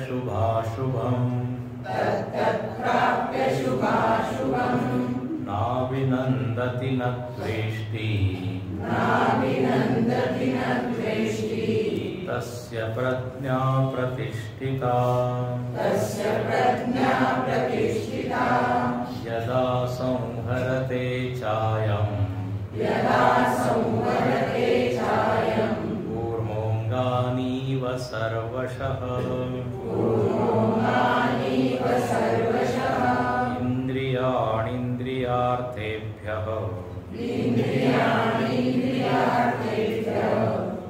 शुभाशुभम् नाविनन्दति न द्वेष्टि तस्य प्रज्ञा प्रतिष्ठिता यदा संहरते चायम् कूर्मोऽङ्गानीव सर्वशः इन्द्रियाणीन्द्रियार्थेभ्यः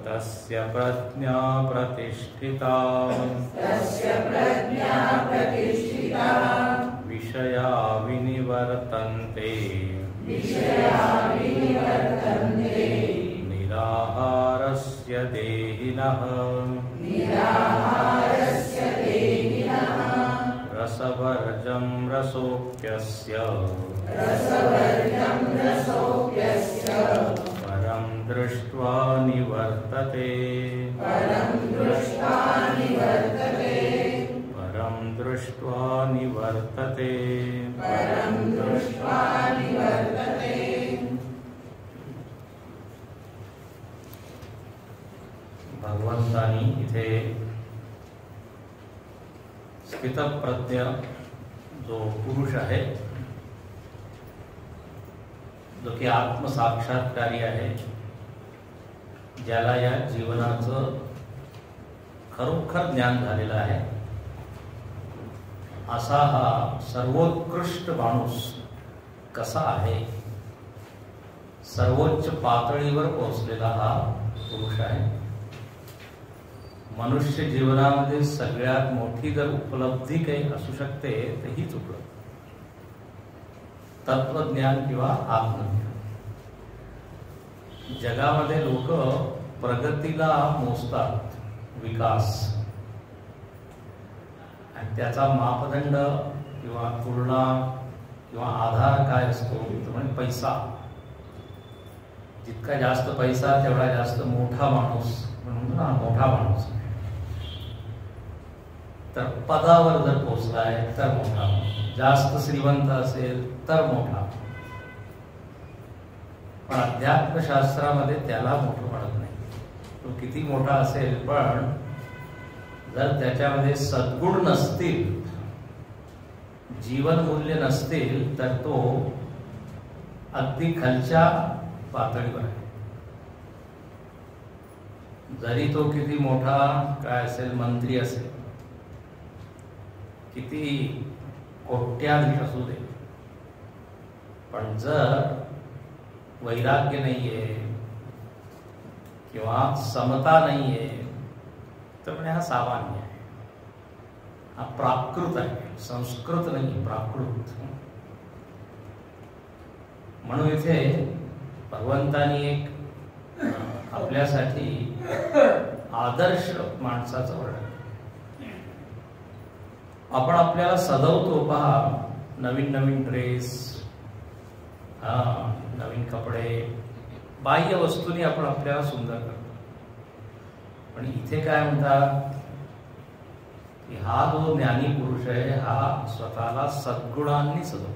तस्य प्रज्ञा प्रतिष्ठिता विषया विनिवर्तन्ते निराहारस्य देहिनः रसवर्जं रसोऽप्यस्य परं दृष्ट्वा निवर्तते भगवंतानी इथे स्थितप्रज्ञ जो पुरुष आहे, जो की आत्मसाक्षात्कारी आहे, ज्याला या जीवनाचं खरोखर ज्ञान झालेलं आहे, असा हा सर्वोत्कृष्ट माणूस कसा आहे, सर्वोच्च पातळीवर पोहोचलेला हा पुरुष आहे. मनुष्य जीवनामध्ये सगळ्यात मोठी जर उपलब्धी काही असू शकते तर हीच उपलब्धी, तत्वज्ञान किंवा आत्मज्ञान. जगामध्ये लोक प्रगतीला मोजतात, विकास, आणि त्याचा मापदंड किंवा तुलना किंवा आधार काय असतो तो म्हणजे पैसा. जितका जास्त पैसा तेवढा जास्त मोठा माणूस, म्हणून ना मोठा माणूस. तर पदावर जर पोचलाय तर मोठा, जास्त श्रीमंत असेल तर मोठा. पण अध्यात्मशास्त्रामध्ये त्याला मोठं म्हणत नाही. तो किती मोठा असेल, पण जर त्याच्यामध्ये सद्गुण नसतील, जीवन मूल्य नसतील, तर तो अगदी खालच्या पातळीवर आहे. जरी तो किती मोठा काय असेल, मंत्री असेल, किती कोट्याधीश असू दे, पण जर वैराग्य नाहीये किंवा समता नाहीये तर म्हणजे हा सामान्य आहे, हा प्राकृत आहे, संस्कृत नाही, प्राकृत. म्हणून इथे भगवंतानी एक आपल्यासाठी आदर्श माणसाचं वर्णन. आपण आपल्याला सजवतो पहा, नवीन नवीन ड्रेस, नवीन कपडे, बाह्य वस्तूंनी आपण आपल्याला सुंदर करतो. पण इथे काय म्हणतात की हा जो ज्ञानी पुरुष आहे, हा स्वतःला सद्गुणांनी सजवतो.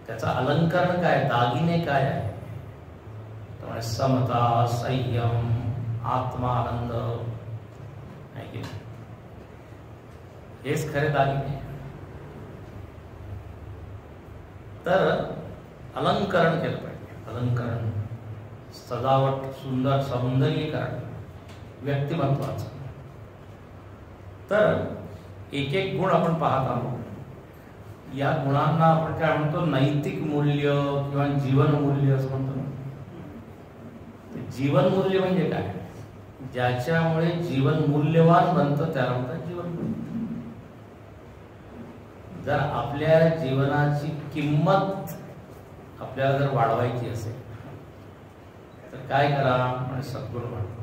त्याचा अलंकरण काय, दागिने काय आहे, त्यामुळे समता, संयम, आत्मानंद, आहे की नाही, हेच खरे दागिने. तर अलंकरण केलं पाहिजे, अलंकरण, सजावट, सुंदर सौंदर्यीकरण व्यक्तिमत्वाचं. तर एक एक गुण आपण पाहत आहोत. या गुणांना आपण काय म्हणतो, नैतिक मूल्य किंवा जीवन मूल्य असं म्हणतो. जीवन मूल्य म्हणजे काय, ज्याच्यामुळे जीवन मूल्यवान बनतं त्याला म्हणतात जीवन मूल्य. जर आपल्या जीवनाची किंमत आपल्याला जर वाढवायची असेल तर काय करा, म्हणजे सद्गुण वाढवा.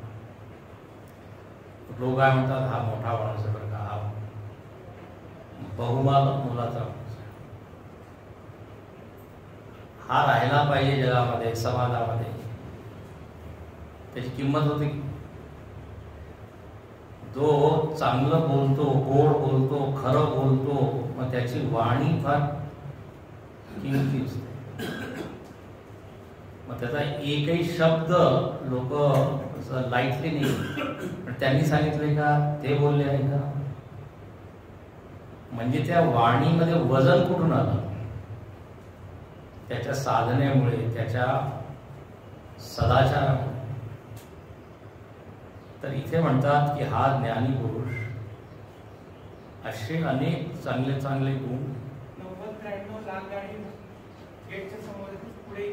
लोक काय म्हणतात, हा मोठा माणूस आहे बरं का, हा बहुमान मुलाचा माणूस आहे, हा राहिला पाहिजे जगामध्ये, समाजामध्ये, त्याची किंमत होती. जो चांगलं बोलतो, गोड बोलतो, खरं बोलतो, मग त्याची वाणी फार किमती असते. मग त्याचा एकही शब्द लोक असं लाईटली नाही, पण त्यांनी सांगितलंय का, ते बोलले आहे का, म्हणजे त्या वाणीमध्ये वजन कुठून आलं, त्याच्या साधनेमुळे, त्याच्या सदाचारामुळे. तर इथे म्हणतात की हा ज्ञानी पुरुष असे अनेक चांगले चांगले गुण 90-93 लाल गाडी गेटच्या समोर पुढे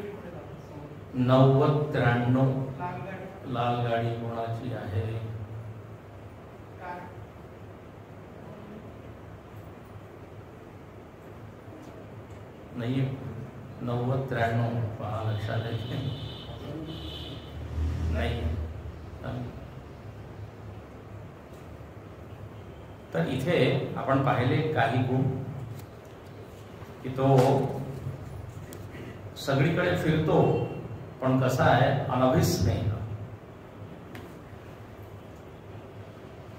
90-93 लाल गाडी लाल गाडी कोणाची आहे? नाही 90-93 पहा लक्षात आहे नाही. तर इथे आपण पाहिले काही गुण की तो सगळीकडे फिरतो, पण कसा आहे, अनभिस्नेह.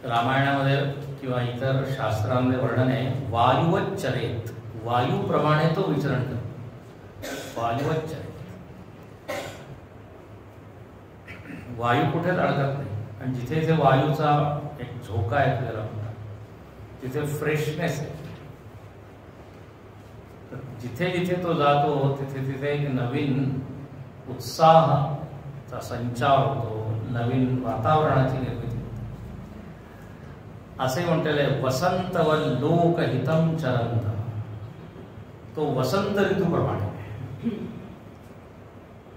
रामायणामध्ये किंवा इतर शास्त्रांमध्ये वर्णन आहे, वायुवत चरेत, वायूप्रमाणे तो विचरण करतो. वायुवत चरेत, वायू कुठेच अडकत नाही. आणि जिथे जिथे वायूचा एक झोका आहे आपल्याला तिथे फ्रेशनेस आहे. जिथे जिथे तो जातो तिथे तिथे एक नवीन उत्साहाचा संचार होतो, नवीन वातावरणाची निर्मिती होते. असे म्हटलेले आहे, वसंत व लोकहितम चरंत. तो वसंत ऋतूप्रमाणे,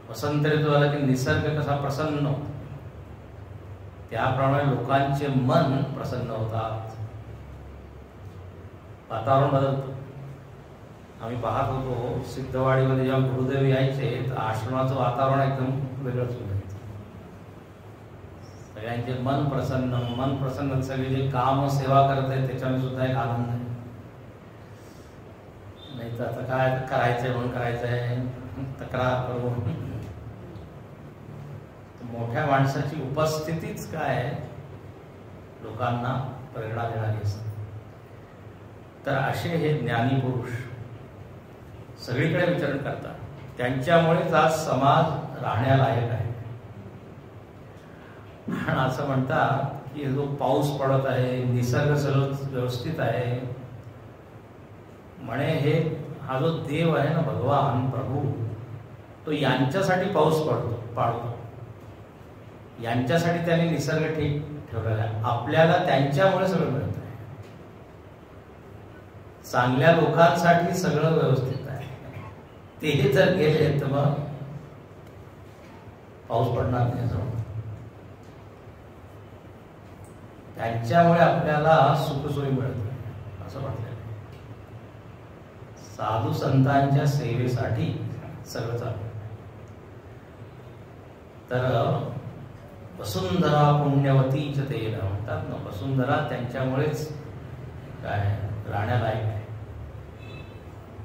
वसंत ऋतू आला की निसर्ग कसा प्रसन्न होतो, त्याप्रमाणे लोकांचे मन प्रसन्न होतात, वातावरण बदलतं. आम्ही पाहत होतो सिद्धवाडीमध्ये जेव्हा गुरुदेव यायचे तर आश्रमाचं वातावरण एकदम वेगळंच होतं. सगळ्यांचे मन प्रसन्न, सगळे जे काम सेवा करत आहेत त्याच्यामध्ये सुद्धा एक आनंद आहे. नाही तर आता काय करायचंय म्हणून करायचंय, तक्रार करून. मोठ्या माणसाची उपस्थितीच काय लोकांना प्रेरणा देणारी असते. तर असे हे ज्ञानी पुरुष सगळीकडे विचरण करतात, त्यांच्यामुळेच आज समाज राहण्यालायक आहे. आणि असं म्हणतात की जो पाऊस पडत आहे, निसर्ग सगळं व्यवस्थित आहे, म्हणे हे हा जो देव आहे ना, भगवान प्रभू, तो यांच्यासाठी पाऊस पाडतो, यांच्यासाठी त्यांनी निसर्ग ठीक ठेवलेला आहे. आपल्याला त्यांच्यामुळे सगळं मिळत आहे. चांगल्या लोकांसाठी सगळं व्यवस्थित आहे. ते जर गेले तर मग पाऊस पडणार नाही. त्यांच्यामुळे आपल्याला सुखसोयी मिळत नाही असं म्हटलं. साधू संतांच्या सेवेसाठी सगळं चालू. तर वसुंधरा पुण्यवतीच ते म्हणतात ना, वसुंधरा त्यांच्यामुळेच काय राहण्यालायक आहे.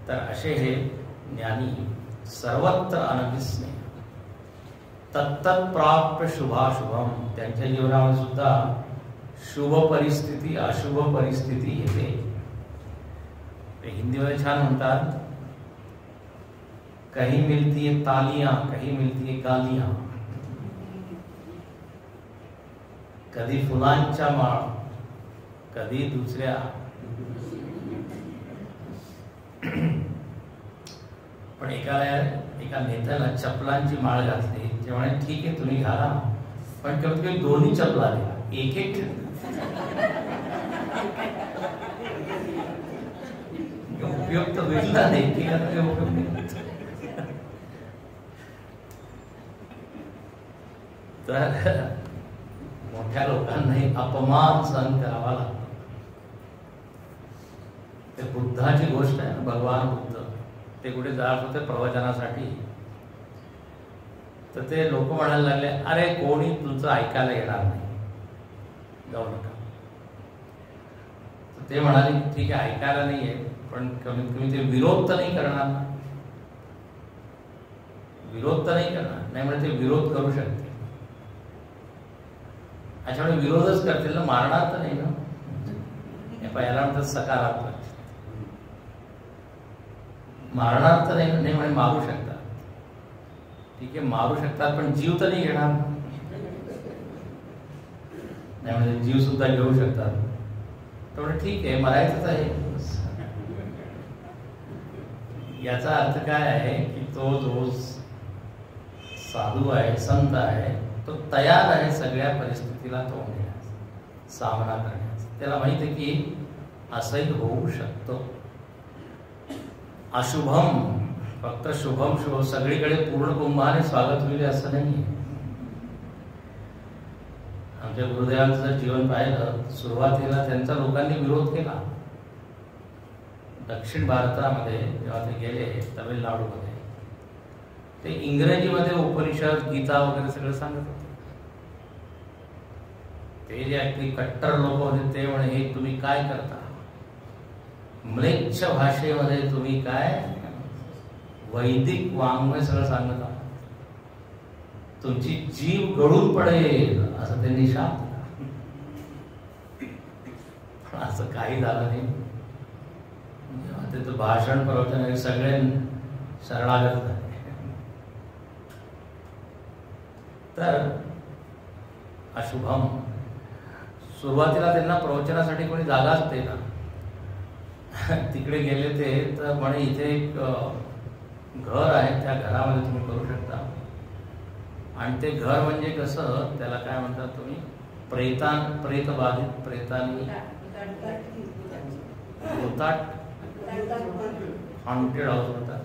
तर असे हे ज्ञानी सर्वत्र अनभिस्नेह, तत्तत् प्राप्य शुभाशुभम. त्यांच्या जीवनामध्ये सुद्धा शुभ परिस्थिती अशुभ परिस्थिती येते. हिंदीमध्ये छान म्हणतात, कहीं मिलती है तालियां, कहीं मिलती है गालियां. कधी फुलांच्या माळ, कधी दुसऱ्या. पण एका नेत्याला चपलांची माळ घातली, तेव्हा ठीक आहे तुम्ही घाला, पण कमीत कमी दोन्ही चपला द्या, एक एक उपयोग तर भेटला नाही, एकेकाचा उपयोग नाही. तर मोठ्या लोकांनाही अपमान सहन करावा लागतो. ते बुद्धाची गोष्ट आहे, भगवान बुद्ध ते कुठे जात होते प्रवचनासाठी, तर ते लोक म्हणायला लागले, अरे कोणी तुमचं ऐकायला येणार नाही, जाऊ नका. तर ते म्हणाले ठीक आहे, ऐकायला नाही आहे, पण कमीत कमी ते विरोध तर नाही करणार ना. विरोध तर नाही करणार, नाही म्हणजे ते विरोध करू शकते. त्याच्यामुळे विरोधच करतील ना, मारणार तर नाही ना. पहिला म्हणतात सकारात्मक, मारणार तर नाही म्हणे, मारू शकतात. ठीक आहे, मारू शकतात पण जीव तर नाही घेणार नाही, म्हणजे जीव सुद्धा घेऊ शकतात. तर ठीक आहे, मरायचंच आहे. याचा अर्थ काय आहे की तो जो साधू आहे, संत आहे, तो तयार आहे सगळ्या परिस्थितीला तोंड देण्यास, सामना करण्यास. त्याला माहित आहे की असंही होऊ शकतो. अशुभम, फक्त शुभम शुभ सगळीकडे पूर्ण कुंभाने स्वागत होईल असं नाही. आमच्या गुरुदेवांचं जर जीवन पाहिलं, सुरुवातीला त्यांचा लोकांनी विरोध केला. दक्षिण भारतामध्ये जेव्हा ते गेले, तमिळनाडूमध्ये, ते इंग्रजीमध्ये उपनिषद, गीता वगैरे सगळं सांगत होते. ते जे अगदी कट्टर लोक होते ते म्हणे, हे तुम्ही काय करता, म्लेच्छ भाषेमध्ये तुम्ही काय वैदिक वाङ्मय सगळं सांगत आहात, तुमची जीव गळून पडेल असं त्यांनी शाप दिला. पण असं काही झालं नाही. त्याचं भाषण प्रवचन सगळे शरणागत झाले. तर अशुभम, सुरुवातीला त्यांना प्रवचनासाठी कोणी जागाच देईना. तिकडे गेले ते तर म्हणे इथे एक घर आहे, त्या घरामध्ये तुम्ही करू शकता. आणि ते घर म्हणजे कसं, त्याला काय म्हणतात तुम्ही, प्रेतबाधित, प्रेतांनी भूताट, हॉन्टेड हाऊस म्हणतात,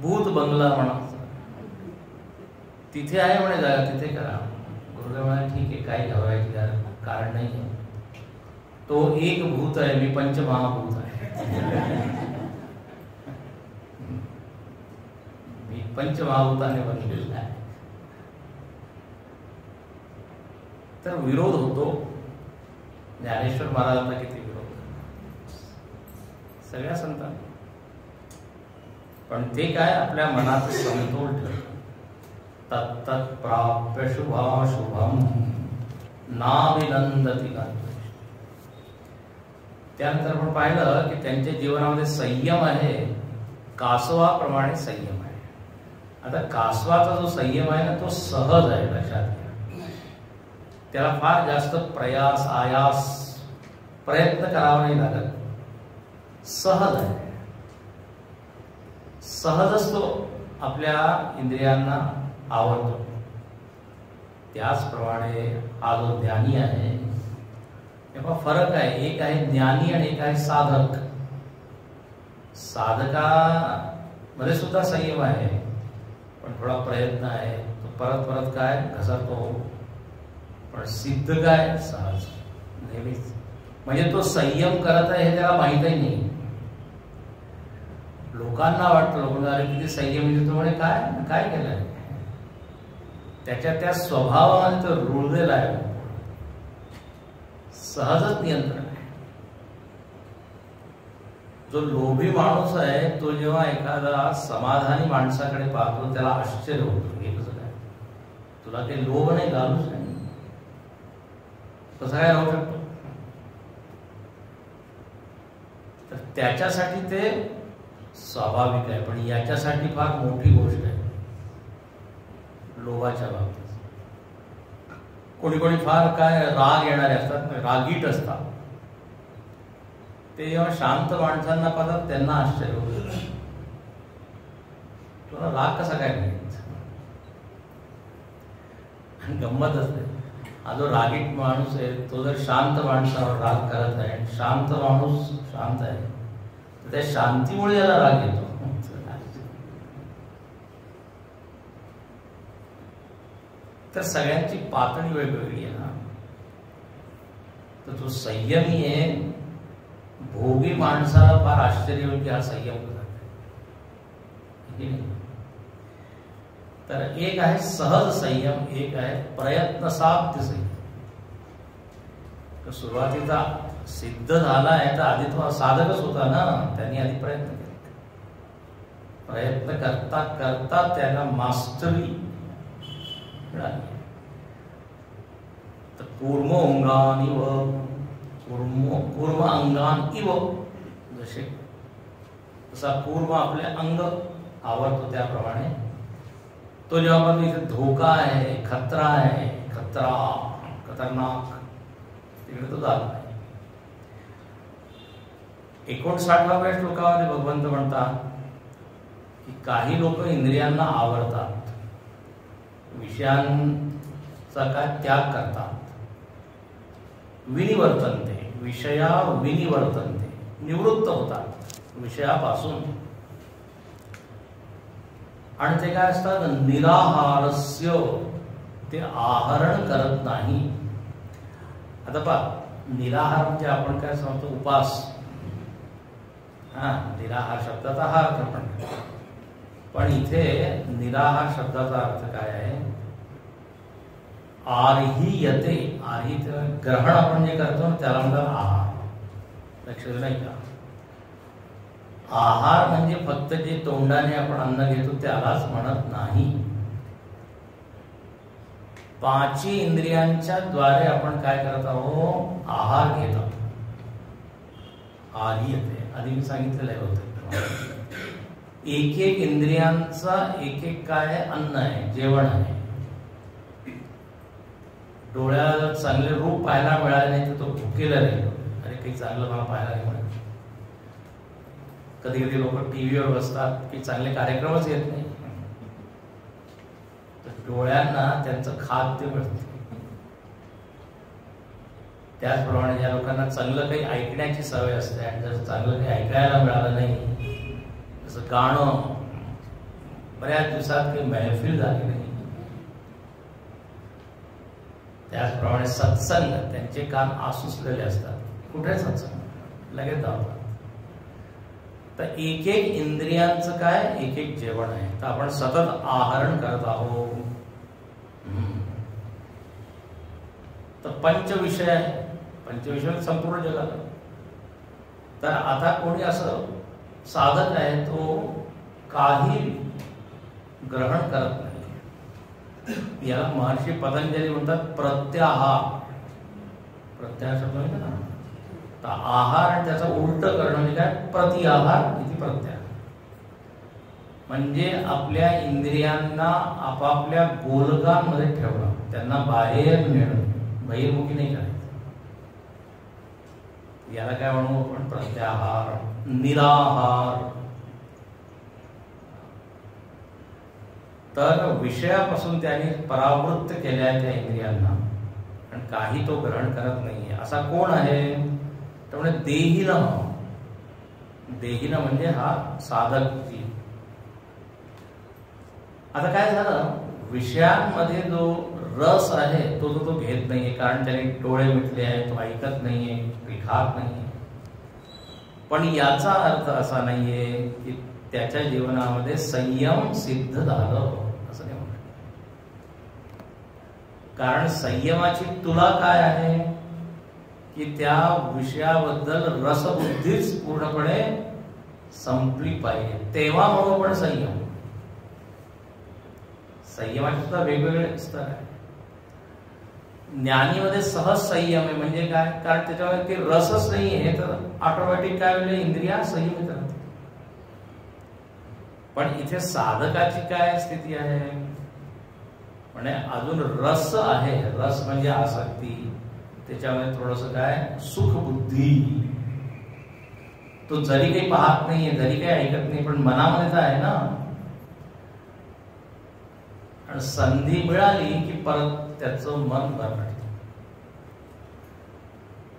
भूत बंगला म्हणा, तिथे आहे म्हणे जागा, तिथे करा. गुरुदेव म्हणाले ठीक आहे, काही घाबरायची कारण नाही आहे. तो एक भूत आहे, मी पंचमहाभूत आहे. मी पंचमहाभूताने बनलेला आहे. तर विरोध होतो. ज्ञानेश्वर महाराजांना किती विरोध, सगळ्या संतांना. पण ते काय, आपल्या मनात समतोल ठेवलं. तत्तत् प्राप्य शुभाशुभम नाविनंदती. त्यानंतर आपण पाहिलं की त्यांच्या जीवनामध्ये संयम आहे, कासवाप्रमाणे संयम आहे. आता कासवाचा जो संयम आहे ना, तो सहज आहे, लक्षात घ्या. त्याला फार जास्त प्रयास, आयास, प्रयत्न करावा नाही लागत, सहज आहे. सहजच तो आपल्या इंद्रियांना आवडतो. त्याचप्रमाणे हा जो ज्ञानी आहे, तेव्हा फरक आहे. एक आहे ज्ञानी आणि एक आहे साधक. साधकामध्ये सुद्धा संयम आहे, पण थोडा प्रयत्न आहे, तो परत परत काय घसरतो. पण सिद्ध काय, सहज नेहमीच. म्हणजे तो संयम करत आहे हे त्याला माहीतही नाही. लोकांना वाटतं, लोकांना किती संयम तो म्हणे, काय काय केलंय, त्याच्या त्या स्वभावामध्ये तो रुळलेला आहे. सहजच नियंत्रण आहे. जो लोभी माणूस आहे, तो जेव्हा एखादा समाधानी माणसाकडे पाहतो, त्याला आश्चर्य होतं, हे कसं काय, तुला काही लोभ नाही, घालूच नाही, कसं काय राहू शकतो. तर त्याच्यासाठी ते स्वाभाविक आहे. पण याच्यासाठी फार मोठी गोष्ट आहे लोभाच्या बाबतीत. कोणी कोणी फार काय राग येणारे असतात, रागीट असतात. ते जेव्हा शांत माणसांना पाहतात त्यांना आश्चर्य होतं, तुला राग कसा काय मिळत. गंमत असते, हा जो रागीट माणूस आहे तो जर शांत माणसावर राग करत आहे, शांत माणूस शांत आहे, तर त्या शांतीमुळे याला राग येतो. तर सगळ्यांची पातळी वेगवेगळी आहे ना. तर तो संयमी आहे, भोगी माणसाला फार आश्चर्य होईल की हा संयम कसा. तर एक आहे सहज संयम, एक आहे प्रयत्न साध्य संयम. तर सुरुवातीचा सिद्ध झाला आहे तर आधी तो साधकच होता ना, त्यांनी आधी प्रयत्न केले. प्रयत्न करता करता त्याला मास्टरी मिळाली. तर कूर्म अंगानिव, कूर्म अंगान इव, जसे जसा कूर्म आपले अंग आवरतो त्याप्रमाणे तो जेव्हा आपण इथे धोका आहे, खतरा आहे, खतरनाक, तिकडे तो जात नाही. 59व्या श्लोकामध्ये भगवंत म्हणतात की काही लोक इंद्रियांना आवरतात, विषयांचा काय त्याग करतात, विनिवर्तनते, विषया विनिवर्तनते, निवृत्त होतात विषयापासून. आणि ते काय असतात, निराहारस्य, ते आहरण करत नाही. आता पहा, निराहार म्हणजे आपण काय सांगतो, उपास. निराहार शब्दाचा हा अर्थ पण इथे निराहार शब्दाचा अर्थ काय आहे, आर्हीयते. आर्ही ग्रहण आपण जे करतो ना त्याला म्हणतात आहार. लक्षात नाही का, आहार म्हणजे फक्त जे तोंडाने आपण अन्न घेतो त्यालाच म्हणत नाही. 5 इंद्रियांच्या द्वारे आपण काय करत आहोत, आहार घेत आहोत. आर्हीयते आधी मी सांगितलेलं होतं, एक एक इंद्रियांचा एक एक काय अन्न आहे, जेवण आहे. डोळ्याला चांगले रूप पाहायला मिळाले नाही तर तो भुकेला राहील, अरे काही चांगलं मला पाहायला नाही मिळालं. कधी कधी लोक टीव्हीवर बसतात की चांगले कार्यक्रमच येत नाही, तर डोळ्यांना त्यांचं खाद्य मिळतं. त्याचप्रमाणे ज्या लोकांना चांगलं काही ऐकण्याची सवय असते आणि जर चांगलं काही ऐकायला मिळालं नाही, जसं गाणं, बऱ्याच दिवसात काही महफिल झाली नाही, त्याचप्रमाणे सत्संग, त्यांचे कान आसुसलेले असतात. कुठे सत्संग लगेच धावतात. तर एक एक इंद्रियांचं काय एक एक जेवण आहे. तर आपण सतत आहरण करत आहोत. तर पंचविषय आहे, पंचविषय संपूर्ण जगात. तर आता कोणी असं साधक आहे तो काही ग्रहण करत नाही, याला महर्षी पतंजली म्हणतात प्रत्याहार. प्रत्याहार शब्द म्हणजे ना, तर आहार आणि त्याचा उलट करणं म्हणजे काय, प्रतिआहार इथे प्रत्याहार. म्हणजे आपल्या इंद्रियांना आपापल्या गोलकांमध्ये ठेवणं, त्यांना बाहेर नेणं, बहिर्मुखी नाही करायचं. याला काय म्हणू आपण, प्रत्याहार, निराहार. तर विषयापासून त्याने परावृत्त केल्या त्या इंद्रियांना, आणि काही तो ग्रहण करत नाहीये. असा कोण आहे, त्यामुळे देहीन. देहीन म्हणजे हा साधक जीव. आता काय झालं, विषयांमध्ये जो रस आहे तो घेत नाहीये, कारण त्याने डोळे मिटले आहे, तो ऐकत नाहीये, खात नाहीये. पण याचा अर्थ असा नाहीये की त्याच्या जीवनामध्ये संयम सिद्ध झालं, असं नाही म्हणत. कारण संयमाची तुला काय आहे की त्या विषयाबद्दल रसबुद्धीच पूर्णपणे संपली पाहिजे, तेव्हा म्हणू आपण संयम. संयमाचे सुद्धा वेगवेगळे स्तर आहे. ज्ञानीमध्ये सहज संयम आहे, म्हणजे काय, कारण त्याच्यामध्ये रसच नाही आहे, तर ऑटोमॅटिक काय होईल, इंद्रिया संयमित राहते. पण इथे साधकाची काय स्थिती आहे, म्हणजे अजून रस आहे. रस म्हणजे आसक्ती, त्याच्यामध्ये थोडस काय सुख बुद्धी. तो जरी काही पाहत नाहीये, जरी काही ऐकत नाही, पण मनामध्ये तर आहे ना. आणि संधी मिळाली की परत त्याचं मन भरकटतं.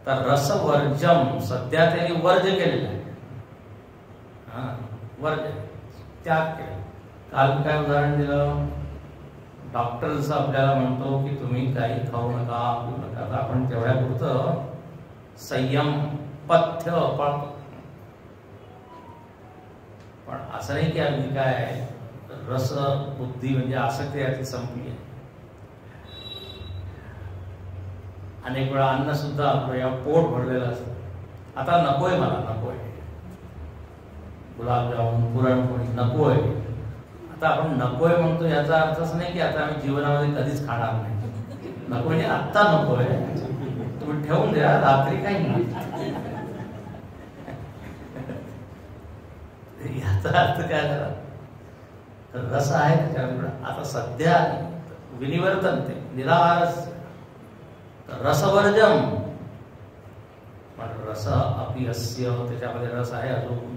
तर रसवर्जम सध्या त्यांनी वर्ज केलेलं आहे, वर्ज, त्याग केला. काल काय उदाहरण दिलं, डॉक्टर जसं आपल्याला म्हणतो की तुम्ही काही खाऊ नका, पिऊ नका, तर आपण तेवढ्या पुरतं संयम पथ्य पाळतो. पण असं नाही की आम्ही काय रस बुद्धी म्हणजे आसक्ती याची संपली आहे. अनेक वेळा अन्न सुद्धा आपलं या पोट भरलेलं असतं. आता नकोय, मला नकोय गुलाबजामुन, पुरणपोळी नकोय. आता आपण नकोय म्हणतो, याचा अर्थच नाही की आता आम्ही जीवनामध्ये कधीच खाणार नाही. नको म्हणजे आत्ता नकोय, तुम्ही ठेवून द्या, रात्री काही नाही. याचा अर्थ काय झाला, तर रस आहे त्याच्याकडे. आता सध्या विनिवर्तन ते निराहारच रसवर्जम, पण रस अपियस्य, त्याच्यामध्ये रस आहे अजून.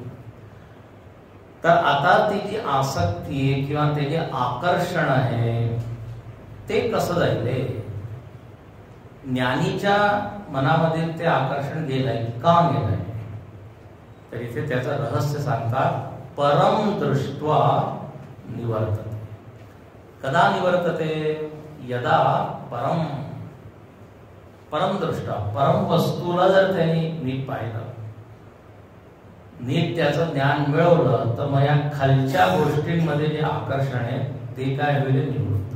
तर आता ती जी आसक्ती आहे किंवा ते जे आकर्षण आहे ते कसं जाईल, ज्ञानीच्या मनामधील ते आकर्षण गेलंय, का गेलंय, तर इथे त्याचं रहस्य सांगतात. परम दृष्ट्वा निवर्तते. कदा निवर्तते, यदा परम दृष्टा, परम वस्तूला जर त्यांनी नीट पाहिलं, नीट त्याचं ज्ञान मिळवलं, तर मग या खालच्या गोष्टींमध्ये जे आकर्षण आहे ते काय होईल, निवृत्त.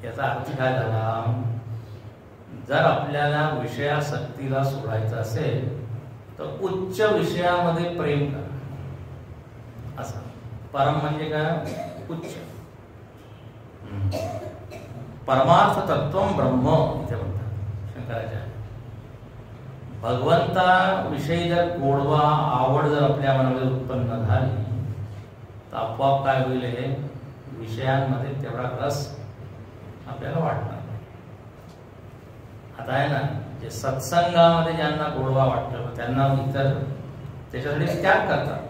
याचा अर्थ काय झाला, जर आपल्याला विषयासक्तीला सोडायचं असेल तर उच्च विषयामध्ये प्रेम करा. असं परम म्हणजे काय, उच्च. परमार्थ तत्व ब्रह्म इथे म्हणतात शंकराचार्य. भगवंताविषयी जर गोडवा, आवड जर आपल्या मनामध्ये उत्पन्न झाली तर आपोआप काय होईल, हे विषयांमध्ये तेवढा रस आपल्याला वाटणार. आता आहे ना, जे सत्संगामध्ये ज्यांना गोडवा वाटतो त्यांना इतर त्याच्यासाठी त्याग करतात,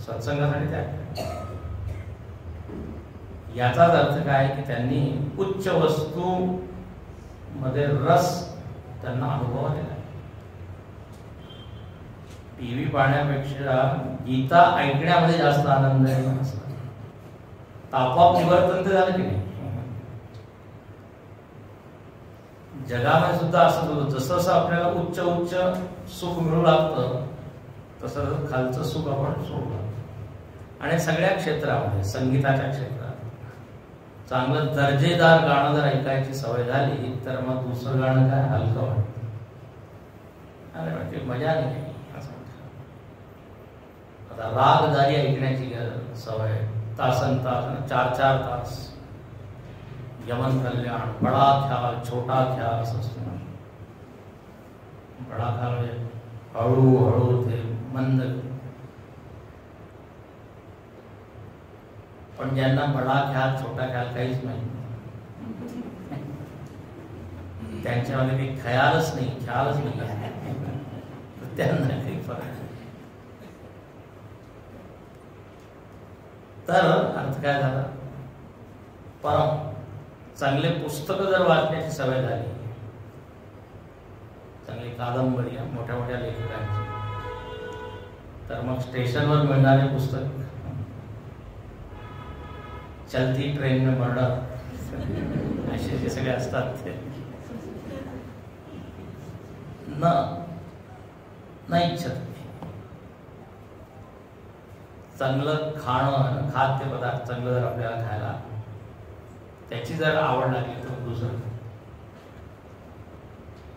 सत्संगासाठी त्याग करतात. याचाच अर्थ काय की त्यांनी उच्च वस्तू मध्ये रस त्यांना अनुभव आलेला. टीव्ही पाहण्यापेक्षा गीता ऐकण्यामध्ये जास्त आनंद आहे. आपोआप निवर्तन तर झालं की नाही. जगामध्ये सुद्धा असं होतं, जसं जसं आपल्याला उच्च उच्च सुख मिळू लागतं तसं खालचं सुख आपण सोडू लागतो. आणि सगळ्या क्षेत्रामध्ये, संगीताच्या क्षेत्रात चांगलं दर्जेदार गाणं जर ऐकायची सवय झाली तर मग दुसरं गाणं काय हलकं वाटतं, अरे वाटते मजा नाही असं वाटतं. आता रागदारी ऐकण्याची सवय तासन तास, 4-4 तास, यमन कल्याण, बडा ख्याल, छोटा ख्याल असं असतं. बडा ख्याल म्हणजे हळूहळू ते मंद. पण ज्यांना बडा ख्याल, छोटा ख्याल काहीच नाही, त्यांच्यामध्ये काही ख्यालच नाही, ख्यालच नाही, त्यांना काही फरक नाही. तर अर्थ काय झाला, परम चांगले पुस्तकं जर वाचण्याची सवय झाली, चांगली कादंबरी मोठ्या मोठ्या लेखकांची, तर मग स्टेशनवर मिळणारे पुस्तक, चलती ट्रेन में मर्डर, असे जे सगळे असतात ते नाही इच्छा. चांगलं खाणं, खाद्यपदार्थ चांगलं जर आपल्याला खायला त्याची जर आवड लागली तर दुसरं.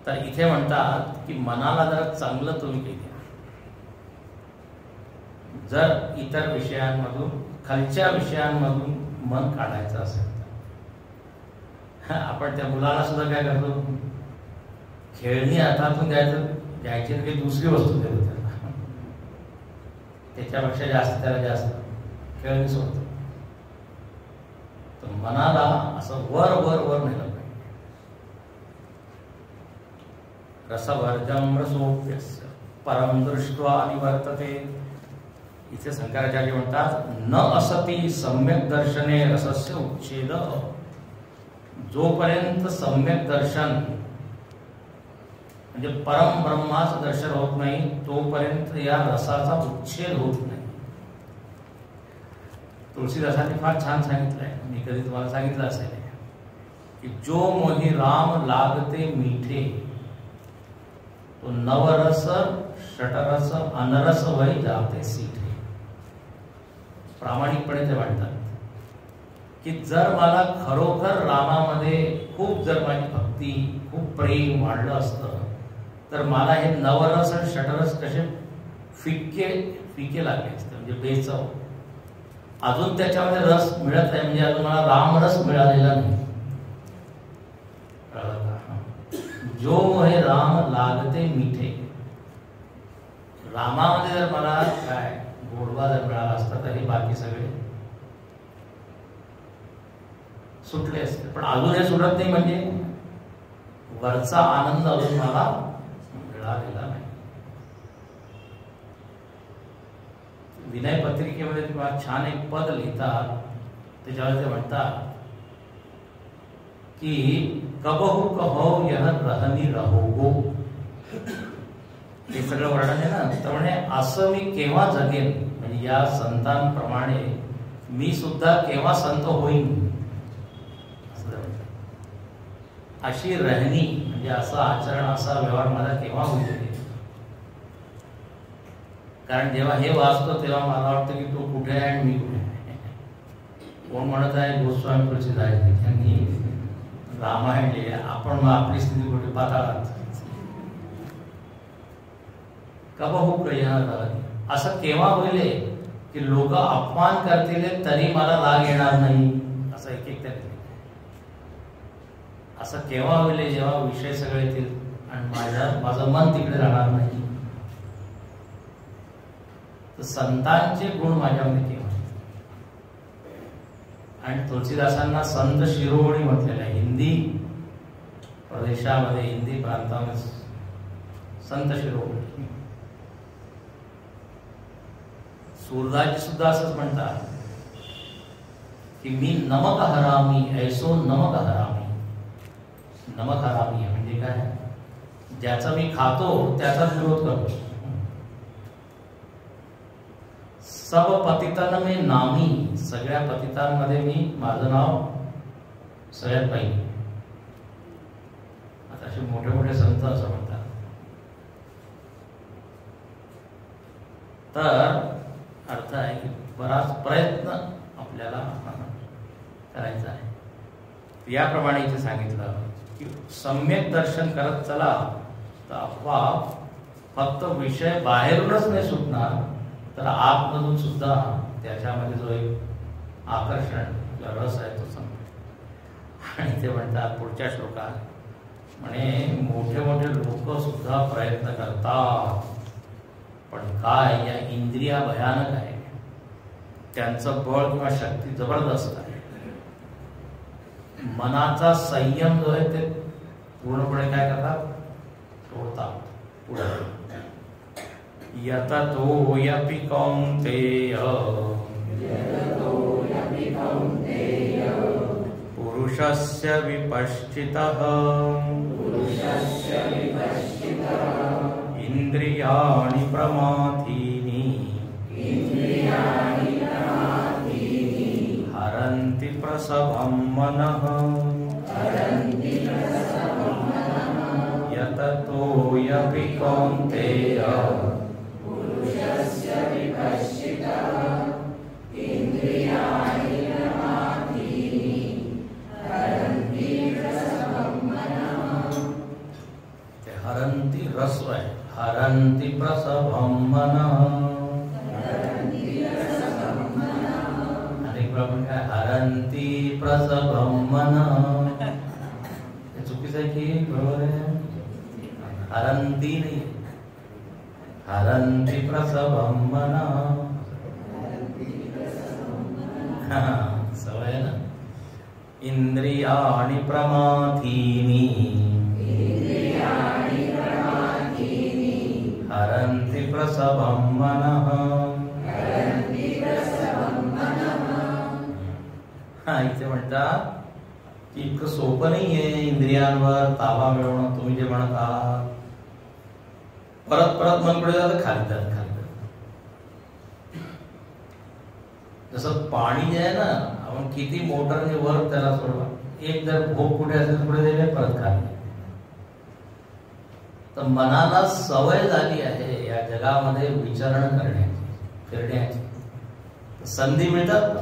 तर इथे म्हणतात की मनाला जर चांगलं तुम्ही केलं, जर इतर विषयांमधून, खालच्या विषयांमधून मन काढायचं असेल तर आपण त्या मुलाला सुद्धा काय करतो, खेळणी हातातून द्यायची काही दुसरी वस्तू देतो त्याला, त्याच्यापेक्षा जास्त त्याला जास्त खेळणी सोडतो. तर मनाला असं वर वर वर नेलं पाहिजे. रसवर्जम रसोप्यस्य परम दृष्ट्वा निवर्तते. इथे शंकराचार्य म्हणतात, न असती सम्यक दर्शने रसस्य उच्छेद. जोपर्यंत सम्यक दर्शन म्हणजे परम ब्रह्माचं दर्शन होत नाही तोपर्यंत या रसाचा उच्छेद होत नाही. तुलसीदासांनी फार छान सांगितलंय, मी कधी तुम्हाला सांगितलं असेल की जो मोही राम लागते मीठे तो नवरस षटरस अनरस वही जाते सीठे. प्रामाणिकपणे ते म्हणतात की जर मला खरोखर रामामध्ये खूप जर माझी भक्ती, खूप प्रेम वाढलं असतं तर मला हे नवरस आणि षटरस कसे फिके लागले असते, म्हणजे बेचव. अजून त्याच्यामध्ये रस मिळत नाही, म्हणजे अजून मला रामरस मिळालेला नाही. कळलं का? जो मोहे राम लागते मिठे. रामामध्ये जर मला काय गोडवा जर मिळाला असता तर हे बाकी सगळे सुटले असते. पण अजून हे सुटत नाही, म्हणजे वरचा आनंद अजून मला मिळालेला नाही. विनय पत्रिकेमध्ये किंवा छान एक पद लिहितात, त्याच्यावर ते म्हणतात की कबहू कहो यह रहनी रहोगो. हे सगळं वर्णन आहे ना, तर म्हणे असं मी केव्हा जगेन, म्हणजे या संतांप्रमाणे मी सुद्धा केव्हा संत होईन. अशी रहनी म्हणजे असं आचरण, असा व्यवहार माझा केव्हा होईल. कारण जेव्हा हे वाचतो तेव्हा मला वाटतं की तो कुठे आहे आणि मी कुठे आहे. कोण म्हणत आहे गोस्वामी तुळशीदास आहे, त्यांनी रामायण लिहिले, आपण मग आपली स्थिती कुठे पाताळात. कबहू रहनी, असं केव्हा होईल की लोक अपमान करतील तरी मला राग येणार नाही. असं एक एक त्यात असं केव्हा होईल जेव्हा विषय सगळे येतील आणि माझं मन तिकडे राहणार नाही. तर संतांचे गुण माझ्यामध्ये केव्हा. आणि तुळशीदासांना संत शिरोमणी म्हटलेलं आहे. हिंदी प्रदेशामध्ये, हिंदी प्रांतामध्ये संत शिरोमणी. सूरदासजी सुद्धा असंच म्हणतात की मी नमक हरामी ऐसो नमक हरामी. नमक हरामी म्हणजे काय, ज्याचा मी खातो त्याचाच विरोध करतो. सब पतितन में नामी, सगळ्या पतितांमध्ये मी माझं नाव सगळ्यात पाहिजे. आता असे मोठे मोठे संत असं म्हणतात. तर अर्थ आहे की बराच प्रयत्न आपल्याला करायचा आहे. याप्रमाणे इथे सांगितलं की सम्यक दर्शन करत चला तर आपोआप फक्त विषय बाहेरूनच नाही सुटणार, तर आतमधून सुद्धा त्याच्यामध्ये जो एक आकर्षण रस आहे तो समजेल. आणि ते म्हणतात पुढच्या श्लोकात, म्हणे मोठे मोठे लोक सुद्धा प्रयत्न करतात, पण काय या इंद्रिया भयानक आहे, त्यांचं बळ किंवा शक्ती जबरदस्त आहे. मनाचा संयम जो आहे ते पूर्णपणे काय करतात, तोडतात. पुढे यततोऽपि कौन्तेय पुरुषस्य विपश्चितः इंद्रियाणि प्रमाथीनि हरन्ति प्रसभं मनः यततोऽपि कौन्तेय हरन्ति रस्व है, हरन्ति प्रसभं मनः. अनेक प्रमाण काय हरन्ति प्रसभं मनः, हे चुकीचं आहे की बरोबर आहे. हरन्ति नाही, हरन्ति प्रसभं मनः. सवय ना. इंद्रियाणि प्रमाथीनि हरन्ति प्रसभं मनः. इथे म्हणतात की इतकं सोपं नाहीये इंद्रियांवर ताबा मिळवणं. तुम्ही जे म्हणत आहात परत परत मन पुढे जातं, खाली जात खाली जात. जसं पाणी जे आहे ना, आपण किती मोटरने वर त्याला सोडवा, एक जर भोग कुठे असेल पुढे जाईल, परत खाली. तर मनाला सवय झाली आहे या जगामध्ये विचरण करण्याची, फिरण्याची. संधी मिळतात ना,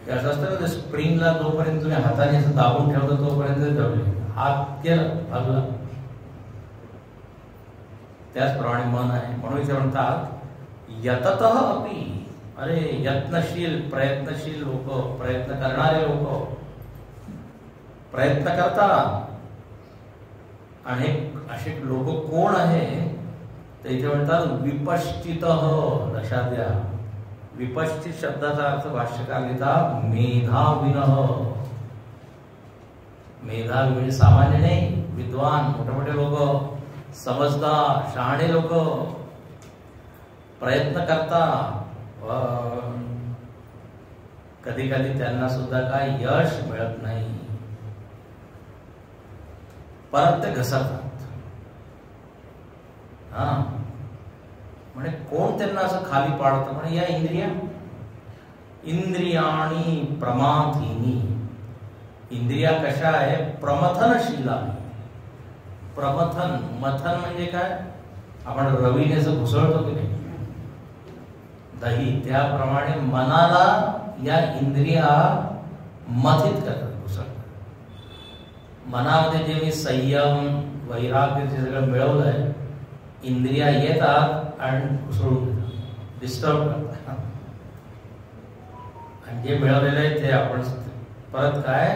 असं असतं ना, स्प्रिंगला जोपर्यंत तुम्ही हाताने असं दाबून ठेवतो तोपर्यंत दबले, हात केला भागला. त्याचप्रमाणे मन आहे. म्हणून इथे म्हणतात यततः अपि, अरे यत्नशील प्रयत्नशील लोक, प्रयत्न करणारे लोक प्रयत्न करता. आणि असे लोक कोण आहे तर इथे म्हणतात विपश्चित. लक्षात द्या, विपश्चित शब्दाचा अर्थ भाष्यकार लिहितात मेधाविनः. मेधावी म्हणजे सामान्य नाही, विद्वान, मोठे मोठे लोक, समजदार शहाणे लोक प्रयत्न करता. कधी कधी त्यांना सुद्धा काय यश मिळत नाही, परत ते घसरतात. हा म्हणजे कोण त्यांना असं खाली पाडतं म्हणजे या इंद्रिया. इंद्रियाणी प्रमाथीनी. इंद्रिया कशा आहे? प्रमथनशीला. प्रमथन, मथन म्हणजे काय? आपण रवीने असं घुसळतो की नाही दही, त्याप्रमाणे मनाला या इंद्रिया मथित करतात, घुसळतात. मनामध्ये जे मी संयम वैराग्य जे सगळं मिळवलंय, इंद्रिया येतात आणि घुसळून देतात, डिस्टर्ब करतात. आणि जे मिळवलेलं आहे ते आपण परत काय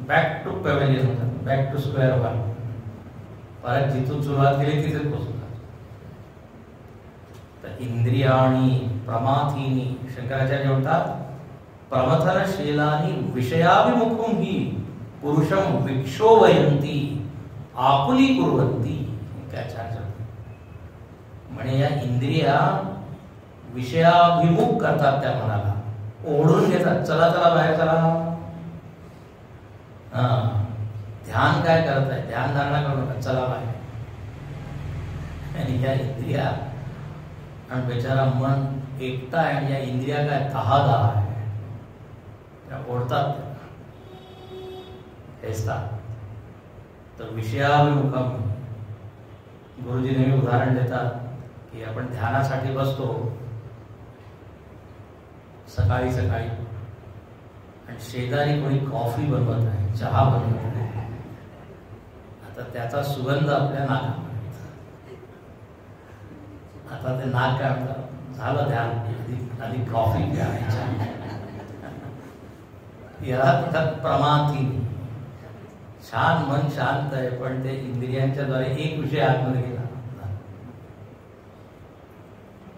बॅक टू पॅव्हेलियन होतात, बॅक टू स्क्वेअर वन. परत जिथून सुरुवात केली तिथेच पोहोचतात. तर इंद्रियाणी प्रमाथीनी, शंकराचार्य म्हणतात प्रमथनशीलानी विषयाभिमुखम ही पुरुषम विक्षोभयंती आकुली कुर्वंती. काय छान शब्द. म्हणजे या इंद्रिया विषयाभिमुख करतात, त्या मनाला ओढून घेतात. चला चला बाहेर चला. ध्यान काय करत आहे? ध्यान धारणा करू नका, चला बाहेर. आणि या इंद्रिया आणि बेचारा मन एकटा आहे आणि या इंद्रिया काय 10 आहे, त्या ओढतात, हेचतात. तर विषयाभिमुखम. गुरुजी नेहमी उदाहरण देतात की आपण ध्यानासाठी बसतो सकाळी सकाळी आणि शेजारी कोणी कॉफी बनवत आहे, चहा बनवत आहे. आता त्याचा सुगंध आपल्या नाकात. आता ते नाक काय म्हणतात, झालं ध्यान, आधी कॉफी प्यायच्या. याला म्हणतात प्रमाथीनी. छान मन शांत आहे, पण ते इंद्रियांच्या द्वारे एक विषय आतमध्ये गेला.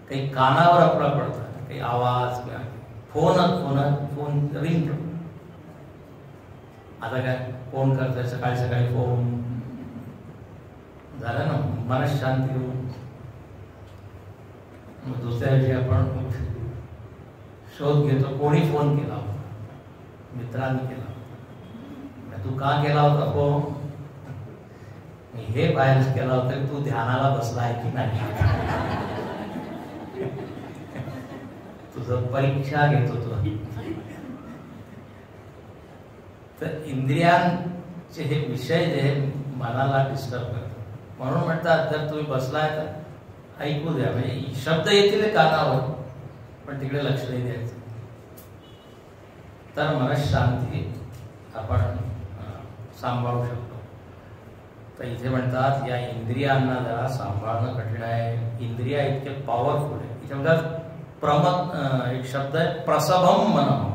काही कानावर आपला पडतात, काही आवाज, फोन रिंग. आता काय फोन करतोय सकाळी सकाळी, फोन झालं ना, मनशांती होऊन. मग दुसऱ्या दिवशी आपण शोध घेतो, कोणी फोन केला होता, मित्रांनी केला होता. तू का केला होता फोन? मी हे बाहेर केला होता की तू ध्यानाला बसला आहे की नाही. तुझं परीक्षा घेतो तो. तर इंद्रियांचे हे विषय जे मनाला डिस्टर्ब करतात. म्हणून म्हणतात जर तुम्ही बसलाय तर ऐकू द्या. म्हणजे शब्द येतील कानावर, पण तिकडे लक्ष नाही द्यायचं. तर मनशांती आपण सांभाळू शकतो. तर इथे म्हणतात या इंद्रियांना जरा सांभाळणं कठीण आहे. इंद्रिया इतके पॉवरफुल आहे. इथे म्हणतात एक शब्द आहे प्रसभम मन.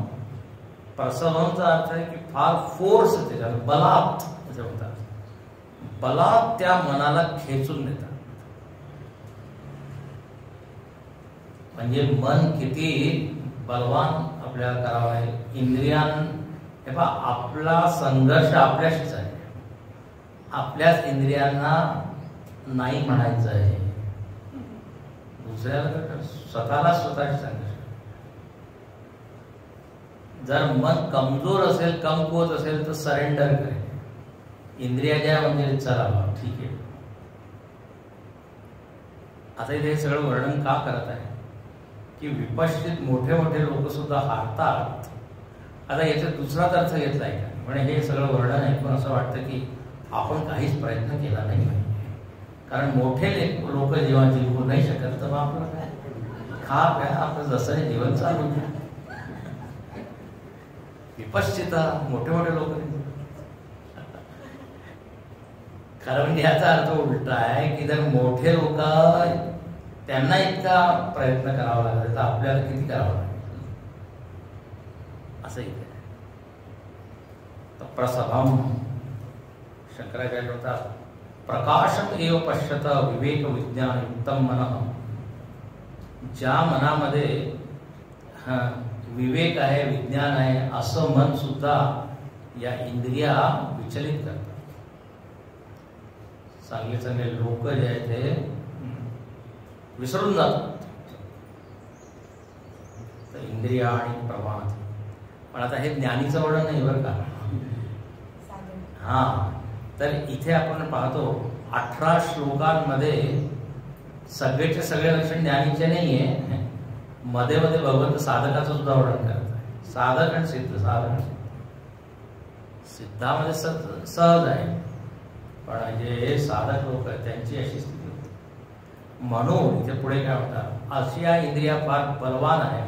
प्रसभमचा अर्थ आहे की फार फोर्स त्याच्यात, बलात् असं म्हणतात. बलात् त्या मनाला खेचून देतात. म्हणजे मन किती बलवान आपल्याला करावं आहे. हे पहा, आपला संघर्ष आपल्याशीच आहे. आपल्याच इंद्रियांना नाही म्हणायचं आहे. दुसऱ्याला स्वतःला स्वतःशी संघर्ष. जर मन कमजोर असेल, कमकुवत असेल तर सरेंडर करेल. इंद्रिया ज्या म्हणजे चला ठीक आहे. आता इथे हे सगळं वर्णन का करत आहे की विपश्चित मोठे मोठे लोक सुद्धा हारतात. आता याचा दुसराच अर्थ घेतलाय का? म्हणजे हे सगळं वर्णन ऐकून असं वाटतं की आपण काहीच प्रयत्न केला नाही. कारण मोठे लोक जेव्हा जिंकू नाही शकत तर आपलं काय, खा प्या आपलं जसं जीवन चालू. विपश्चिता मोठे मोठे लोक. कारण याचा अर्थ उलटा आहे की जर मोठे लोक त्यांना इतका प्रयत्न करावा लागला तर आपल्याला किती करावं लागेल असं इथे. तर प्रसभम शंकराचार्य होतात प्रकाशम एव पश्यत विवेक विज्ञान युक्तम मन. ज्या मनामध्ये विवेक आहे विज्ञान आहे असं मन सुद्धा या इंद्रिया विचलित करतात. चांगले चांगले लोक जे आहेत ते विसरून जातात. तर इंद्रिया आणि प्रमाद. पण आता हे ज्ञानीचं वर्णन नाही बरं का. हा तर इथे आपण पाहतो 18 श्लोकांमध्ये सगळेचे सगळे लक्षण ज्ञानीचे नाहीये. मध्ये मध्ये भगवंत साधकाचं सुद्धा वर्णन करत आहे. साधक आणि सिद्ध. साधक आणि सिद्धामध्ये सहज आहे पण जे साधक लोक आहेत त्यांची अशी स्थिती होती. म्हणून इथे पुढे काय म्हणतात अशी या इंद्रिया फार बलवान आहे.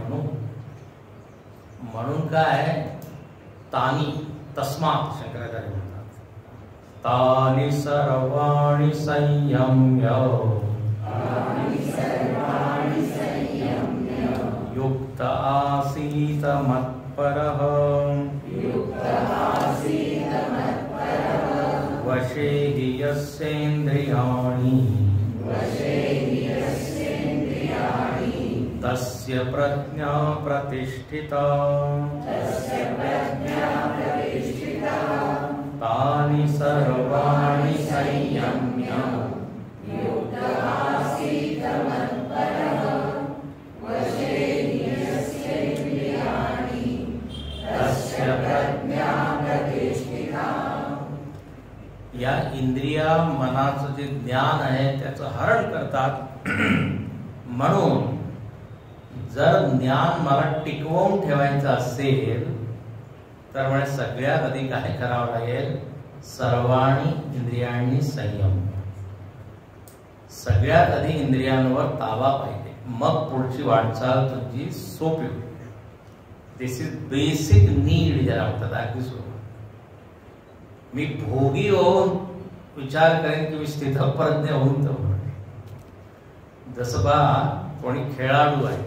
म्हणून काय तानी तस्मात शंकराचार्य म्हणतात तानि सर्वाणि संयम्य युक्त आसीत मत्परः वशे हि यस्येन्द्रियाणि तस्य प्रज्ञा प्रतिष्ठिता तानि सर्वाणि संयम्य तस्य प्रज्ञा प्रतिष्ठिता. या इंद्रिया मनाचं जे ज्ञान आहे त्याचं हरण करतात. म्हणून जर ज्ञान मला टिकवून ठेवायचं असेल तर म्हणजे सगळ्यात आधी काय करावं लागेल सर्वाणी इंद्रियांनी संयम. सगळ्यात आधी इंद्रियांवर ताबा पाहिजे मग पुढची वाटचाल तुमची सोपी होईल. दिस इज बेसिक नीड ज्याला म्हणतात. अगदी सोपं. मी भोगी होऊन विचार करेन की मी स्थितप्रज्ञ होऊन तर जसं बा कोणी खेळाडू आहे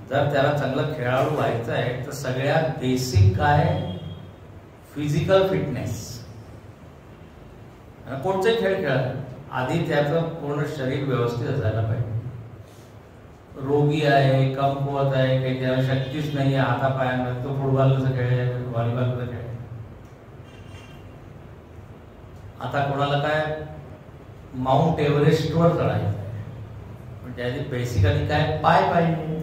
जर त्याला चांगलं खेळाडू व्हायचं आहे तर सगळ्यात बेसिक काय फिजिकल फिटनेस. कोणते खेळ खेळत आधी त्याचं पूर्ण शरीर व्यवस्थित असायला पाहिजे. रोगी आहे कमकुवत आहे काही त्याला शक्तीच नाही आहे हातापायांना तो फुटबॉल कसं खेळेल व्हॉलीबॉल कसं खेळेल. आता कोणाला काय माउंट एव्हरेस्टवर चढायचं आहे पण त्याची बेसिकली काय पाय पाहिजे.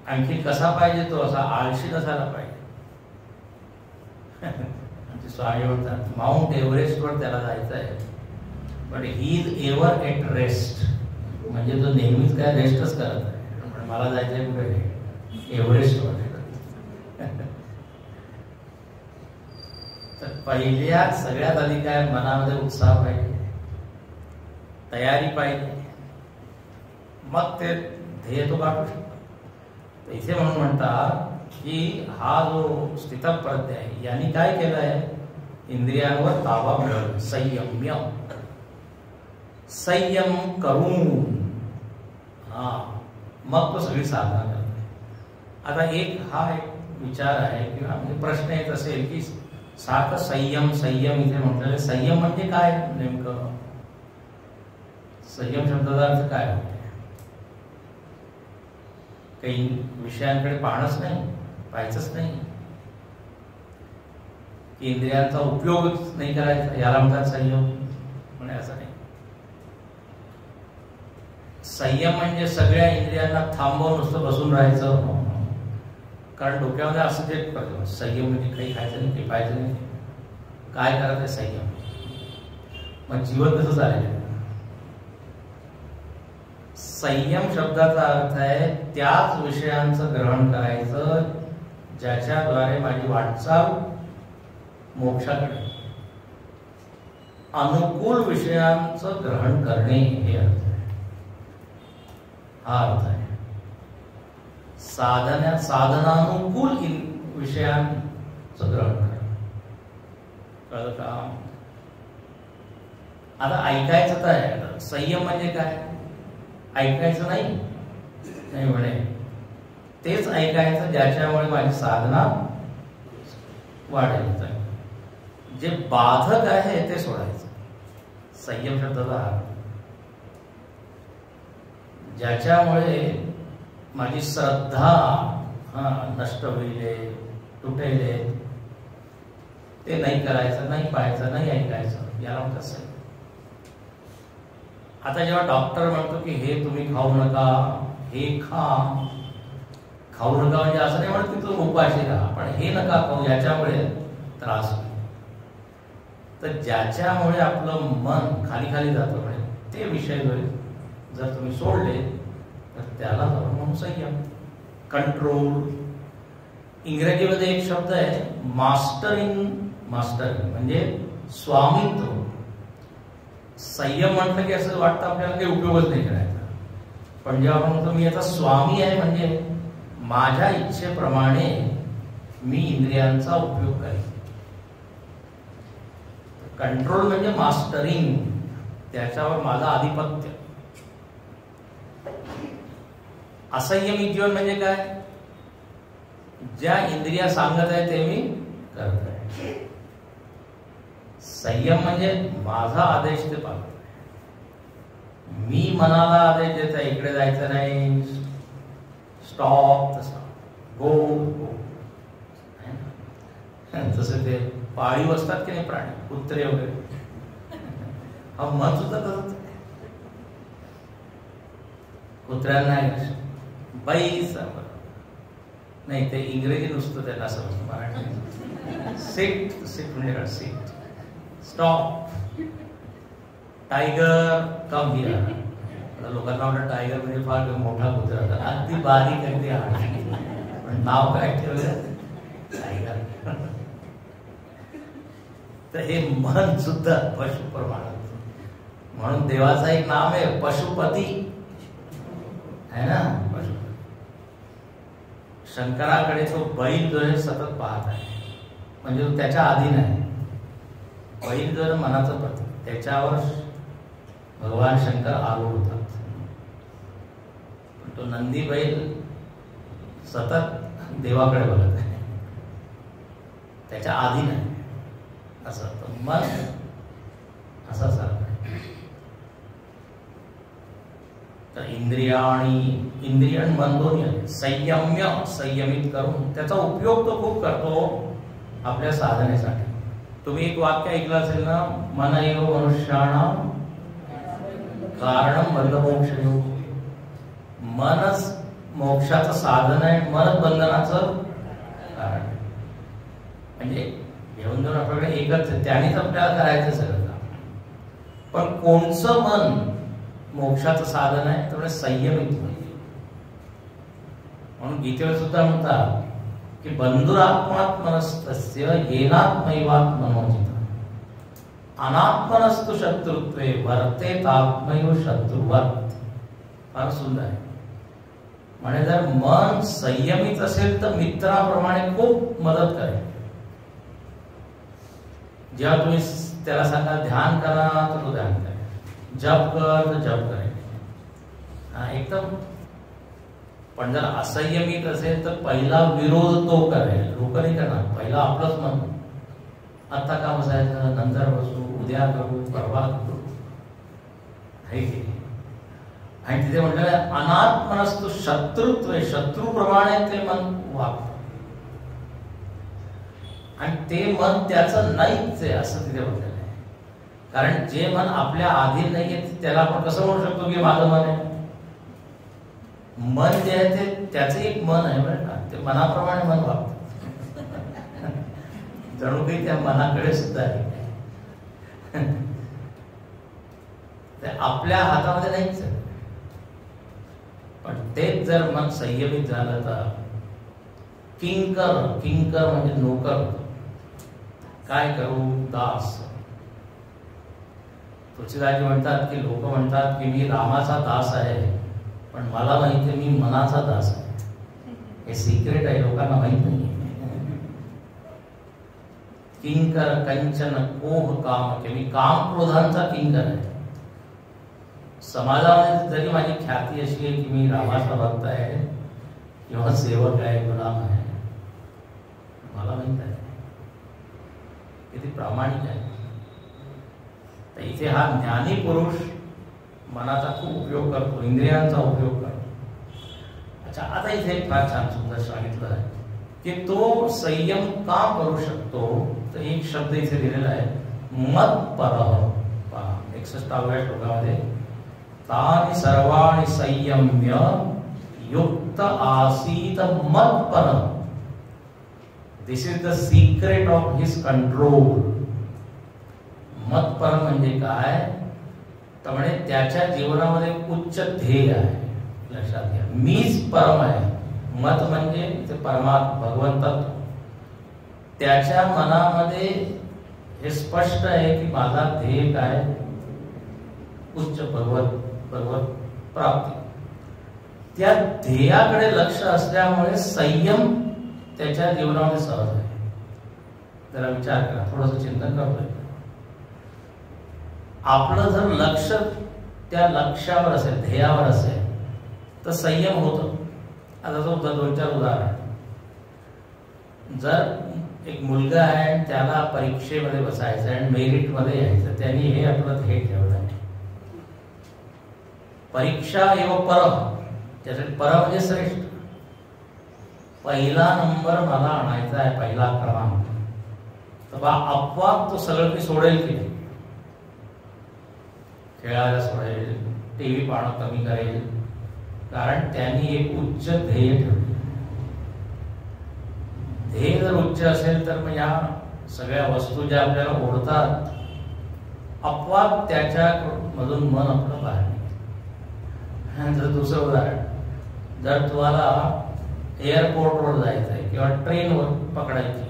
आणखी कसा पाहिजे तो असा आळशी नसायला पाहिजे. स्वामी म्हणतात माउंट एव्हरेस्टवर त्याला जायचं आहे but he is ever at rest. म्हणजे तो नेहमीच काय रेस्टच करत आहे. मला जायचं आहे कुठे एव्हरेस्टवर. तर पहिल्या सगळ्यात आधी काय मनामध्ये उत्साह पाहिजे तयारी पाहिजे मग ते ध्येय तो गाठू शकतो. इथे म्हणून म्हणतात की हा जो स्थितप्रज्ञ आहे यांनी काय केलं आहे इंद्रियांवर ताबा मिळवला. संयम्य संयम करून मग तो सगळी साधना करते. आता हा एक विचार आहे किंवा प्रश्न येत असेल की सारखं संयम संयम इथे म्हटलेलं संयम म्हणजे काय नेमकं. संयम शब्दाचा अर्थ काय होते. काही विषयांकडे पाहणंच नाही पाहायचंच नाही इंद्रियांचा उपयोगच नाही करायचा याला म्हणतात संयम. म्हणजे असं नाही. संयम म्हणजे सगळ्या इंद्रियांना थांबवून नुसतं बसून राहायचं. कारण डोक्यामध्ये असं ते संयम म्हणजे काही खायचं नाही काही पाहायचं नाही काय करत आहे संयम. मग जीवन कसं चालेल. संयम शब्दाचा अर्थ आहे त्याच विषयांचं ग्रहण करायचं ज्याच्याद्वारे माझी वाटचाल मोक्षाकडे. अनुकूल विषयांचं ग्रहण करणे हे अर्थ आहे. हा अर्थ आहे. साधनानुकूल विषयांचं ग्रहण करणं. कळलं का. आता ऐकायचं तर आहे. संयम म्हणजे काय ऐकायचं नाही म्हणे तेच ऐकायचं ज्याच्यामुळे माझी साधना वाढेल. जे बाधक आहे ते सोडायचं. संयम शब्दाचा अर्थ ज्याच्यामुळे माझी श्रद्धा नष्ट होईल, तुटेल, ते नाही करायचं, नाही पाहायचं, नाही ऐकायचं. याला म्हणतात संयम. आता जेव्हा डॉक्टर म्हणतो की हे तुम्ही खाऊ नका, हे खाऊ नका म्हणजे असं नाही म्हणत की तुम्ही उपाशी राहा, पण हे नका खाऊ याच्यामुळे त्रास होईल. तर ज्याच्यामुळे आपलं मन खाली खाली जातं म्हणजे ते विषय जर तुम्ही सोडले तर त्याला म्हणून संयम, कंट्रोल. इंग्रजीमध्ये एक शब्द आहे मास्टरिंग म्हणजे स्वामित्व. संयम म्हटलं की असं वाटतं आपल्याला काही उपयोगच नाही करायचा, पण जेव्हा आपण म्हणतो मी याचा स्वामी आहे म्हणजे माझ्या इच्छेप्रमाणे मी इंद्रियांचा उपयोग करेन. कंट्रोल म्हणजे मास्टरिंग, त्याच्यावर माझा आधिपत्य. असंयमित जीवन म्हणजे काय? ज्या इंद्रिया सांगत आहे ते मी करत आहे. संयम म्हणजे माझा आदेश ते पाळत आहे. मी मनाला आदेश देत आहे इकडे जायचं नाही, स्टॉप, तसा गो गो. तसे ते पाळीव असतात की नाही प्राणी, कुत्रे वगैरे, हा मन सुद्धा तसंच. कुत्र्यांना बाई नाही, ते इंग्रजी नुसतं त्यांना समजतं, मराठी सिट सिट म्हणजे sit, stop, tiger come here. लोकांना वाटतं टायगर म्हणजे फार मोठा कुत्रा, अगदी बारीक, अगदी पण नाव काय ठेवलं टायगर. तर हे मन सुद्धा पशुप्रमाण. म्हणून देवाचा एक नाम आहे पशुपती, है ना. पशुपती. शंकराकडे तो बैल जो आहे सतत पाहत आहे, म्हणजे तो त्याच्या अधीन आहे. बैल जो मनाचं पती, त्याच्यावर भगवान शंकर आरूढ होतात. पण तो नंदी बैल सतत देवाकडे बघत आहे, त्याच्या अधीन आहे. असं मन असं सारखं. तर इंद्रिय मन दोन्ही संयमित करून त्याचा उपयोग तो खूप करतो आपल्या साधनेसाठी. तुम्ही एक वाक्य ऐकलं असेल ना, मन एव मनुष्याणां कारणं बंधमोक्षयोः. मनच मोक्षाचं साधन आहे, मनच बंधनाचं कारण. म्हणजे घेऊन जाऊन आपल्याकडे एकच आहे, त्यानेच आपल्याला करायचं सगळं काम. पण कोणचं मन मोक्षाचं साधन आहे तर संयमित मन. म्हणून गीतेवर सुद्धा म्हणतात की बंधुरात्मात्मनस्तस्य येनात्मैवात्मनोजितः अनात्मनस्तु शत्रुत्वे वर्तेत आत्मैव शत्रुवत्. फार सुंदर आहे. म्हणजे जर मन संयमित असेल तर मित्राप्रमाणे खूप मदत करेल. जेव्हा तुम्ही त्याला सांगा ध्यान करा तर तो ध्यान करेल, जप कर तर जप करेल, एकदम. पण जर असंयमित असेल तर पहिला विरोध तो करेल, लोक नाही करणार. पहिला आपलंच मन, आता का बसायचं, नंतर बसू, उद्या करू, परवा करू, आहे की. आणि तिथे म्हटलं अनात्मनस्तु शत्रुत्व, शत्रूप्रमाणे ते मन वागतं. आणि ते मन त्याचं नाहीच आहे असं तिथे म्हटलेलं आहे. कारण जे मन आपल्या अधीन नाहीये त्याला आपण कसं म्हणू शकतो की माझं मन आहे. मन जे आहे ते त्याचं एक मन आहे बरं का, ते मनाप्रमाणे मन वागतं. जणू काही त्या मनाकडे सुद्धा आहे, ते आपल्या हातामध्ये नाहीच आहे. पण तेच जर मन संयमित झालं तर किंकर म्हणजे नोकर. काय करू, दास. तुळशीदासजी म्हणतात की लोक म्हणतात की मी रामाचा दास आहे, पण मला माहिती आहे मी मनाचा दास आहे. हे सिक्रेट आहे, लोकांना माहित नाही. किंकर कंचन कोह काम, की मी काम क्रोधांचा किंकर आहे. समाजामध्ये जरी माझी ख्याती अशी आहे की मी रामाचा भक्त आहे, किंवा सेवक आहे, गुलाम आहे, मला माहित आहे किती प्रामाणिक आहे. तर इथे हा ज्ञानी पुरुष मनाचा खूप उपयोग करतो, इंद्रियांचा उपयोग करतो. अच्छा, आता इथे एक फार छान सुंदर सांगितलं आहे की तो संयम का करू शकतो. तर एक शब्द इथे दिलेला आहे, मत्परः. 61व्या श्लोकामध्ये तानि सर्वाणि संयम्य युक्त आसीत मत्परः. This is the secret of his control. मत्पर म्हणजे काय, तर म्हणजे त्याच्या जीवनामध्ये उच्च ध्येय आहे. लक्षात घ्या, मीच परम आहे. मत म्हणजे ते परमात्मा भगवंतत्व. त्याच्या मनामध्ये हे स्पष्ट आहे की माझा ध्येय काय, उच्च भगवत प्राप्ती. त्या ध्येयाकडे लक्ष असल्यामुळे संयम त्याच्या जीवनामध्ये सहज आहे. जरा विचार करा, थोडंसं चिंतन करतोय. आपलं जर लक्ष त्या लक्ष्यावर असेल, ध्येयावर असेल, तर संयम होतं. आता जो 2-4 उदाहरण, जर एक मुलगा आहे आणि त्याला परीक्षेमध्ये बसायचं आणि मेरिट मध्ये यायचं, त्यांनी हे आपलं ध्येय ठेवलं आहे. परीक्षा एव परम, त्यासाठी परम म्हणजे श्रेष्ठ. पहिला नंबर मला आणायचा आहे, पहिला क्रमांक. तर बा आपोआप तो सगळं काही सोडेल की नाही, खेळायला सोडेल, टीव्ही पाहणं कमी करेल, कारण त्यांनी एक उच्च ध्येय ठेवले. ध्येय जर उच्च असेल तर मग या सगळ्या वस्तू ज्या आपल्याला ओढतात, आपोआप त्याच्या मधून मन आपलं बाहेर निघतं. जर दुसरं उदाहरण, जर तुम्हाला एअरपोर्टवर जायचं आहे किंवा ट्रेनवर पकडायची,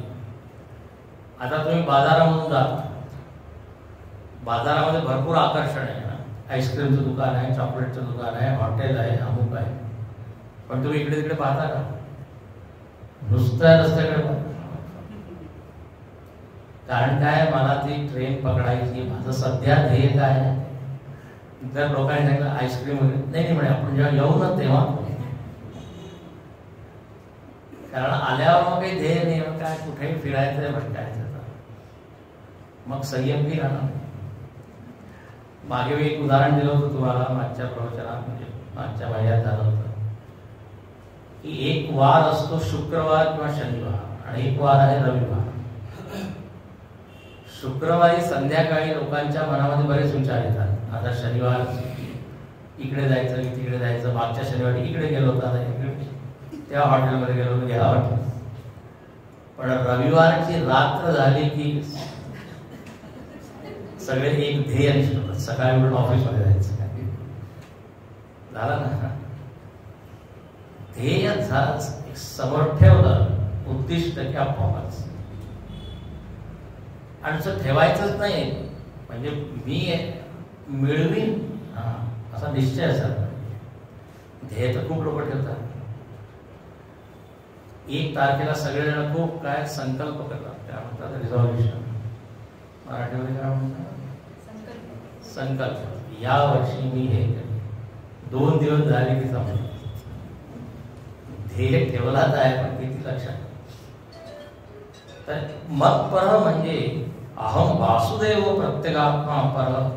आता तुम्ही बाजारामधून जाता, बाजारामध्ये भरपूर आकर्षण आहे ना, आईस्क्रीमचं दुकान आहे, चॉकलेटचं दुकान आहे, हॉटेल आहे, अमुक आहे, पण तुम्ही इकडे तिकडे पाहता का, नुसत्या रस्त्याकडे पाहता. कारण काय, मला ती ट्रेन पकडायची, माझं सध्या ध्येय काय आहे. जर लोकांनी सांगितलं आईस्क्रीम वगैरे, नाही म्हणे आपण जेव्हा येऊ ना तेव्हा, कारण आल्यावर मग काही ध्येय नाही, मग काय कुठेही फिरायचंय भटकायचं, मग संयम बी राहणार. मागे मी एक उदाहरण दिलं होतं तुम्हाला मागच्या प्रवचनात, म्हणजे मागच्या महिन्यात झालं होतं की एक वार असतो शुक्रवार किंवा शनिवार आणि एक वार आहे रविवार. शुक्रवारी संध्याकाळी लोकांच्या मनामध्ये बरेच विचार येतात. आता शनिवार इकडे जायचं की तिकडे जायचं, मागच्या शनिवारी इकडे गेलो होता, त्या हॉटेलमध्ये गेलो होतो, ह्या हॉटेल. पण रविवारची रात्र झाली की सगळे एक ध्येय निश्चित, सकाळी उलट ऑफिसमध्ये जायचं. झालं ना, ध्येय समोर ठेवलं, उद्दिष्ट की आपोआपच. आणि असं ठेवायचंच नाही, म्हणजे मी मिळवीन असा निश्चय असायला. ध्येय तर खूप लोक ठेवतात. 1 तारखेला सगळेजण खूप काय संकल्प करतात, त्या म्हणतात रिझॉल्युशन, मराठीमध्ये काय म्हणतात, संकल्प. या वर्षी मी हे करेन. 2 दिवस झाले की समजलं ध्येय ठेवलाच आहे, पण किती लक्षात. तर मत्पर म्हणजे अहम वासुदेव प्रत्येगात्मा पर,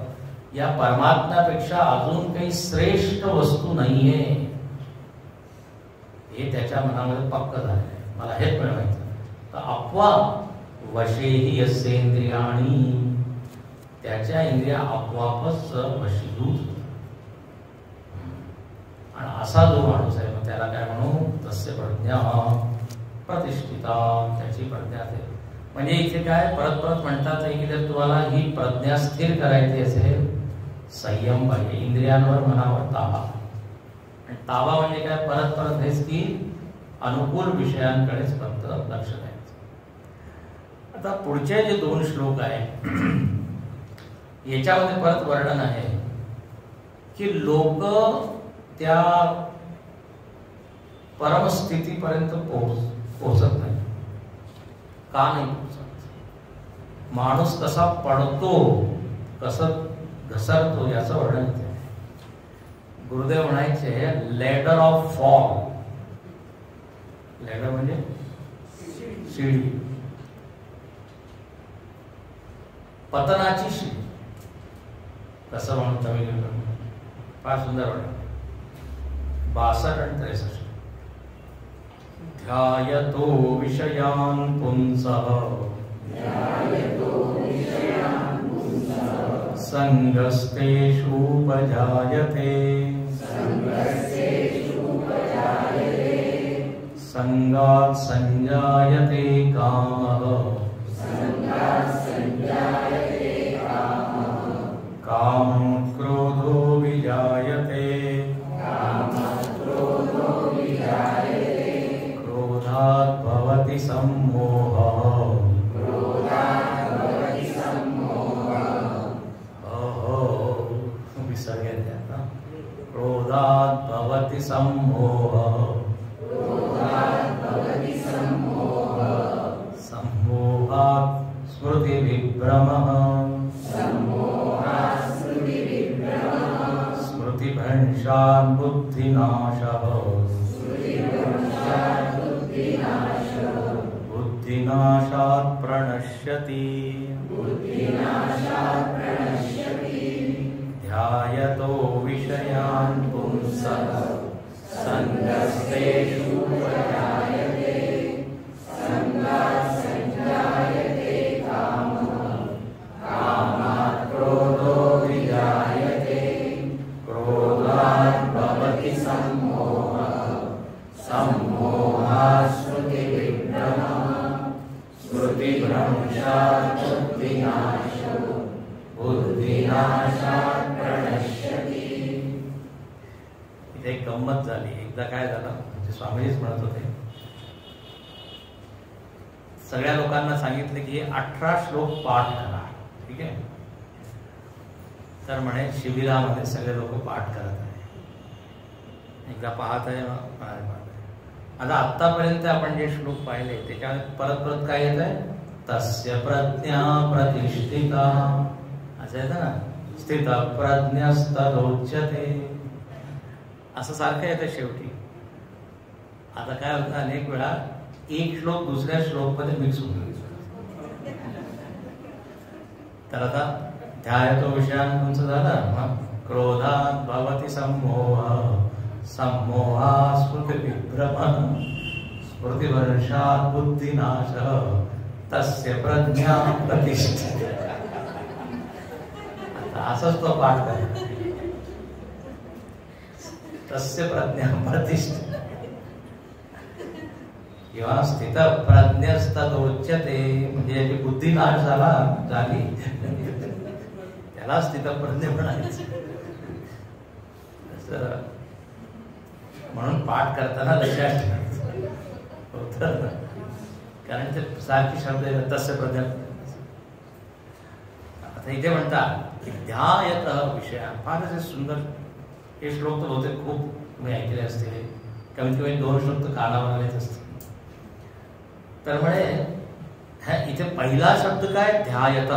या परमात्म्यापेक्षा अजून काही श्रेष्ठ वस्तू नाहीये, हे त्याच्या मनामध्ये पक्क झालंय. मला हेच मिळवायचं. तर आपोआप वशेही यस्य इंद्रियाणी, त्याच्या इंद्रिया आपोआपच वशीभूत होतात. आणि असा जो माणूस आहे, मग त्याला काय म्हणू, तस्य प्रज्ञा प्रतिष्ठिता, त्याची प्रज्ञा असेल. म्हणजे इथे काय परत परत म्हणतात आहे की जर तुम्हाला ही प्रज्ञा स्थिर करायची असेल, संयम पाहिजे, इंद्रियांवर मनावर ताबा. आणि ताबा म्हणजे काय, परत परत हेच की अनुकूल विषयांकडेच फक्त लक्ष द्यायचं. आता पुढचे जे 2 श्लोक आहेत याच्यामध्ये परत वर्णन आहे की लोक त्या परमस्थितीपर्यंत पोहोचत नाही. का नाही पोहोचत? माणूस कसा पडतो, कसं घसरतो याचं वर्णन इथे. गुरुदेव म्हणायचे लॅडर ऑफ फॉल. लॅडर म्हणजे शिडी, पतनाची शिडी कसं म्हणून तमिळ फार सुंदर वाटत. 62 आणि 63. ध्यायतो विषयान् पुंसः संगस्तेषुपजायते संगात् संजायते कामः कामं क्रोधो विजायते क्रोधात् भवति सम्मोहः क्रोधात् भवति सम्मोहः सम्मोहात् स्मृतिविभ्रमः स्मृतिभ्रंशात् बुद्धिनाशः बुद्धिनाशात् प्रणश्यति ध्यायतो विषयान् पुंसः संगस्तेषुपजायते संगात् संजायते कामः कामात् क्रोधो विजायते क्रोधात् भवति सम्मोहः सम्मोहात् स्मृतिविभ्रमः स्मृतिभ्रंशात् बुद्धिनाशो बुद्धिनाशात् प्रणश्यति. इथे एक गंमत झाली. एकदा काय झालं, म्हणजे स्वामीजीच म्हणत होते, सगळ्या लोकांना सांगितले की 18 श्लोक पाठ करा. ठीक आहे. तर म्हणे शिबिरामध्ये सगळे लोक पाठ करत आहे. एकदा पाहत आहे. आता आतापर्यंत आपण जे श्लोक पाहिले त्याच्यामध्ये परत परत काय येत आहे, तस्य प्रज्ञा प्रतिष्ठिता असं येतं ना, स्थित प्रज्ञस्तदोच्यते असं सारखं येतं शेवटी. आता काय होतं, अनेक वेळा एक श्लोक दुसऱ्या श्लोक मध्ये मिक्स होतो. तर आता ध्यायतो विषयान् तुमचं झालं, क्रोधात् भवति सम्मोहः सम्मोहात् स्मृतिविभ्रमः स्मृतिभ्रंशात् बुद्धिनाशः तस्य प्रज्ञा प्रतिष्ठिता. असंच तो पाठ करायचा. तस्य प्रज्ञा प्रतिष्ठिता किंवा स्थित प्रज्ञस्तदोच्यते, म्हणजे याची बुद्धी नाश झाली त्याला स्थित प्रज्ञ म्हणायचं. म्हणून पाठ करताना लक्षात ठेवायचं, कारण ते सारखी शब्द तस्य प्रज्ञा. आता इथे म्हणतात की ध्यायत विषय, फार असे सुंदर हे श्लोक तर होते, खूप तुम्ही ऐकले असतील, कमीत कमी 2 श्लोक तर कानावर आलेच असतील. तर म्हणे इथे पहिला शब्द काय, ध्यायत,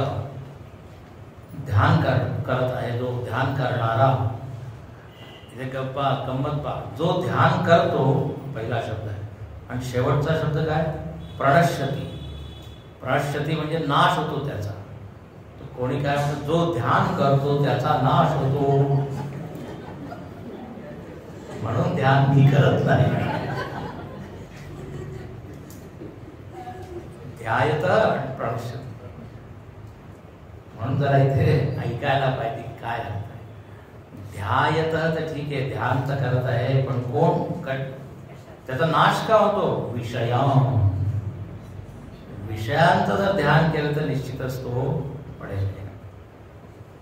ध्यान करत आहे, जो ध्यान करणारा. इथे गंमत पा, जो ध्यान करतो पहिला शब्द आहे. आणि शेवटचा शब्द काय, प्रणश्यती. प्रणश्यती म्हणजे नाश होतो त्याचा. कोणी काय म्हणतो, जो ध्यान करतो त्याचा नाश होतो, म्हणून ध्यान मी करत नाही. ध्यायत आणि प्रणश्यती म्हणून जरा इथे ऐकायला पाहिजे काय आहे. ध्यायत तर ठीक आहे, ध्यान तर करत आहे, पण कोण त्याचा नाश का होतो, विषयांचं जर ध्यान केलं तर निश्चितच तो पडेल.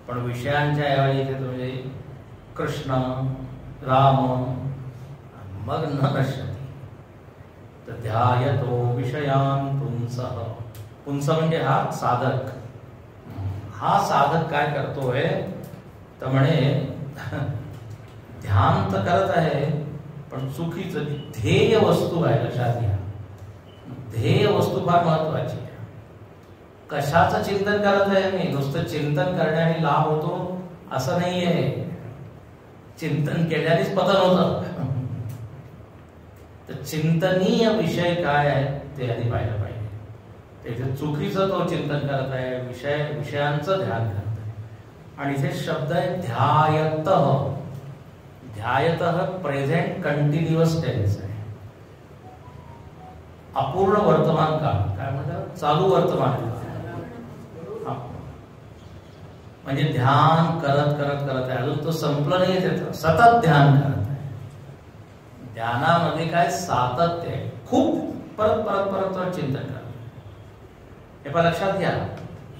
पण विषयांच्या ऐवजी इथे तुम्ही कृष्ण राम मग न नश्यती. तर ध्यायतो विषयान् पुंसः, पुंस म्हणजे हा साधक. हा साधक काय करतोय तर म्हणे ध्यान तर करत आहे, पण चुकीचं ध्येय वस्तू आहे. लक्षात घ्या, ध्येय वस्तू फार महत्वाची आहे. कशाचं चिंतन करत आहे मी, नुसतं चिंतन करण्याने लाभ होतो असं नाहीये. चिंतन केल्यानेच पतन होतं. तर चिंतनीय विषय काय आहे ते आधी पाहिलं पाहिजे. त्याचे चुकीचं तो चिंतन करत आहे, विषयांचं ध्यान करत आहे. आणि इथे शब्द आहे ध्यायतः. ध्यायतः प्रेझेंट कंटिन्युअस टेन्स आहे, अपूर्ण वर्तमान काळ. काय म्हणतात? चालू वर्तमान काळ. म्हणजे ध्यान करत करत करत आहे, अजून तो संपलं नाही त्याचं, सतत ध्यान करत आहे. ध्यानामध्ये काय सातत्य आहे, खूप परत परत परत परत चिंतन करत. हे पण लक्षात घ्या,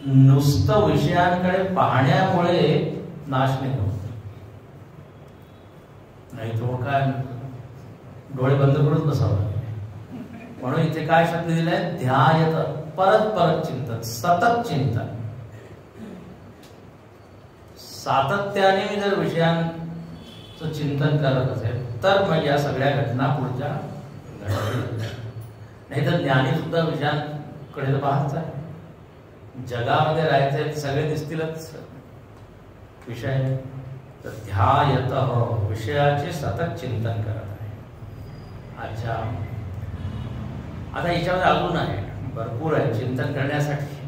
नुसतं विषयांकडे पाहण्यामुळे नाश नाही होत. नाही तो काय डोळे बंद करून बसावं. म्हणून इथे काय शब्द दिलाय? ध्यायत, परत परत चिंतन, सतत चिंतन. सातत्याने मी जर विषयांचं चिंतन करत असेल तर मग या सगळ्या घटना पुढच्या घडतील. नाही तर ज्ञानी सुद्धा विषयांकडे पाहत आहे. जगामध्ये राहायचंय, सगळे दिसतीलच विषय. तर ध्यायत, विषयाचे सतत चिंतन करत आहे. अच्छा, आता याच्यामध्ये अजून आहे, भरपूर आहे चिंतन करण्यासाठी.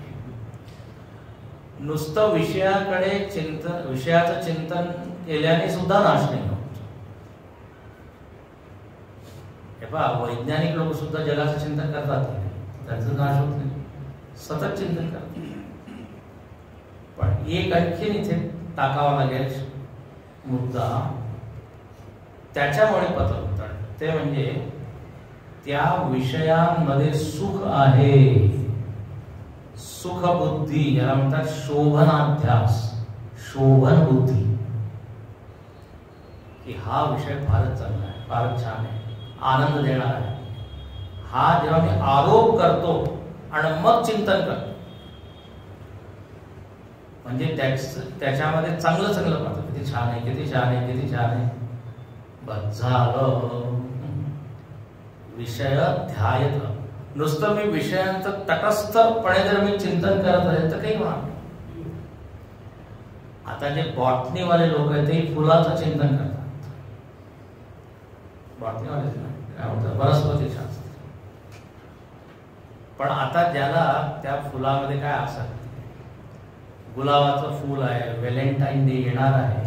नुसतं विषयाकडे चिंतन, विषयाचं चिंतन केल्याने सुद्धा नाश नाही होत. हे पहा, वैज्ञानिक लोक सुद्धा जगाचं चिंतन करतात, त्यांचं नाश होत नाही, सतत चिंतन करतात. पण एक आणखीन इथे टाकावा लागेल मुद्दा, त्याच्यामुळे पतन होतात, ते म्हणजे त्या विषयांमध्ये सुख आहे. सुख बुद्धी, याला म्हणतात शोभनाध्यास, शोभन बुद्धी, की हा विषय फारच चांगला आहे, फारच छान आहे, आनंद देणार आहे. हा जेव्हा मी आरोप करतो आणि मग चिंतन करतो, म्हणजे त्याच्यामध्ये चांगलं चांगलं पाहतो, किती छान आहे, किती छान आहे, किती छान आहे, बस झालं. विषय ध्यायत. नुसतं मी विषयांचं तटस्थपणे जर मी चिंतन करत असेल तर काही होणार. आता जे बॉटनीवाले लोक आहेत ते फुलाचं चिंतन करतात. बॉटनीवाले काय म्हणतात? वनस्पती शास्त्र. पण आता ज्याला त्या फुलामध्ये काय आसक्ती, गुलाबाचं फूल आहे, व्हॅलेंटाईन डे येणार आहे,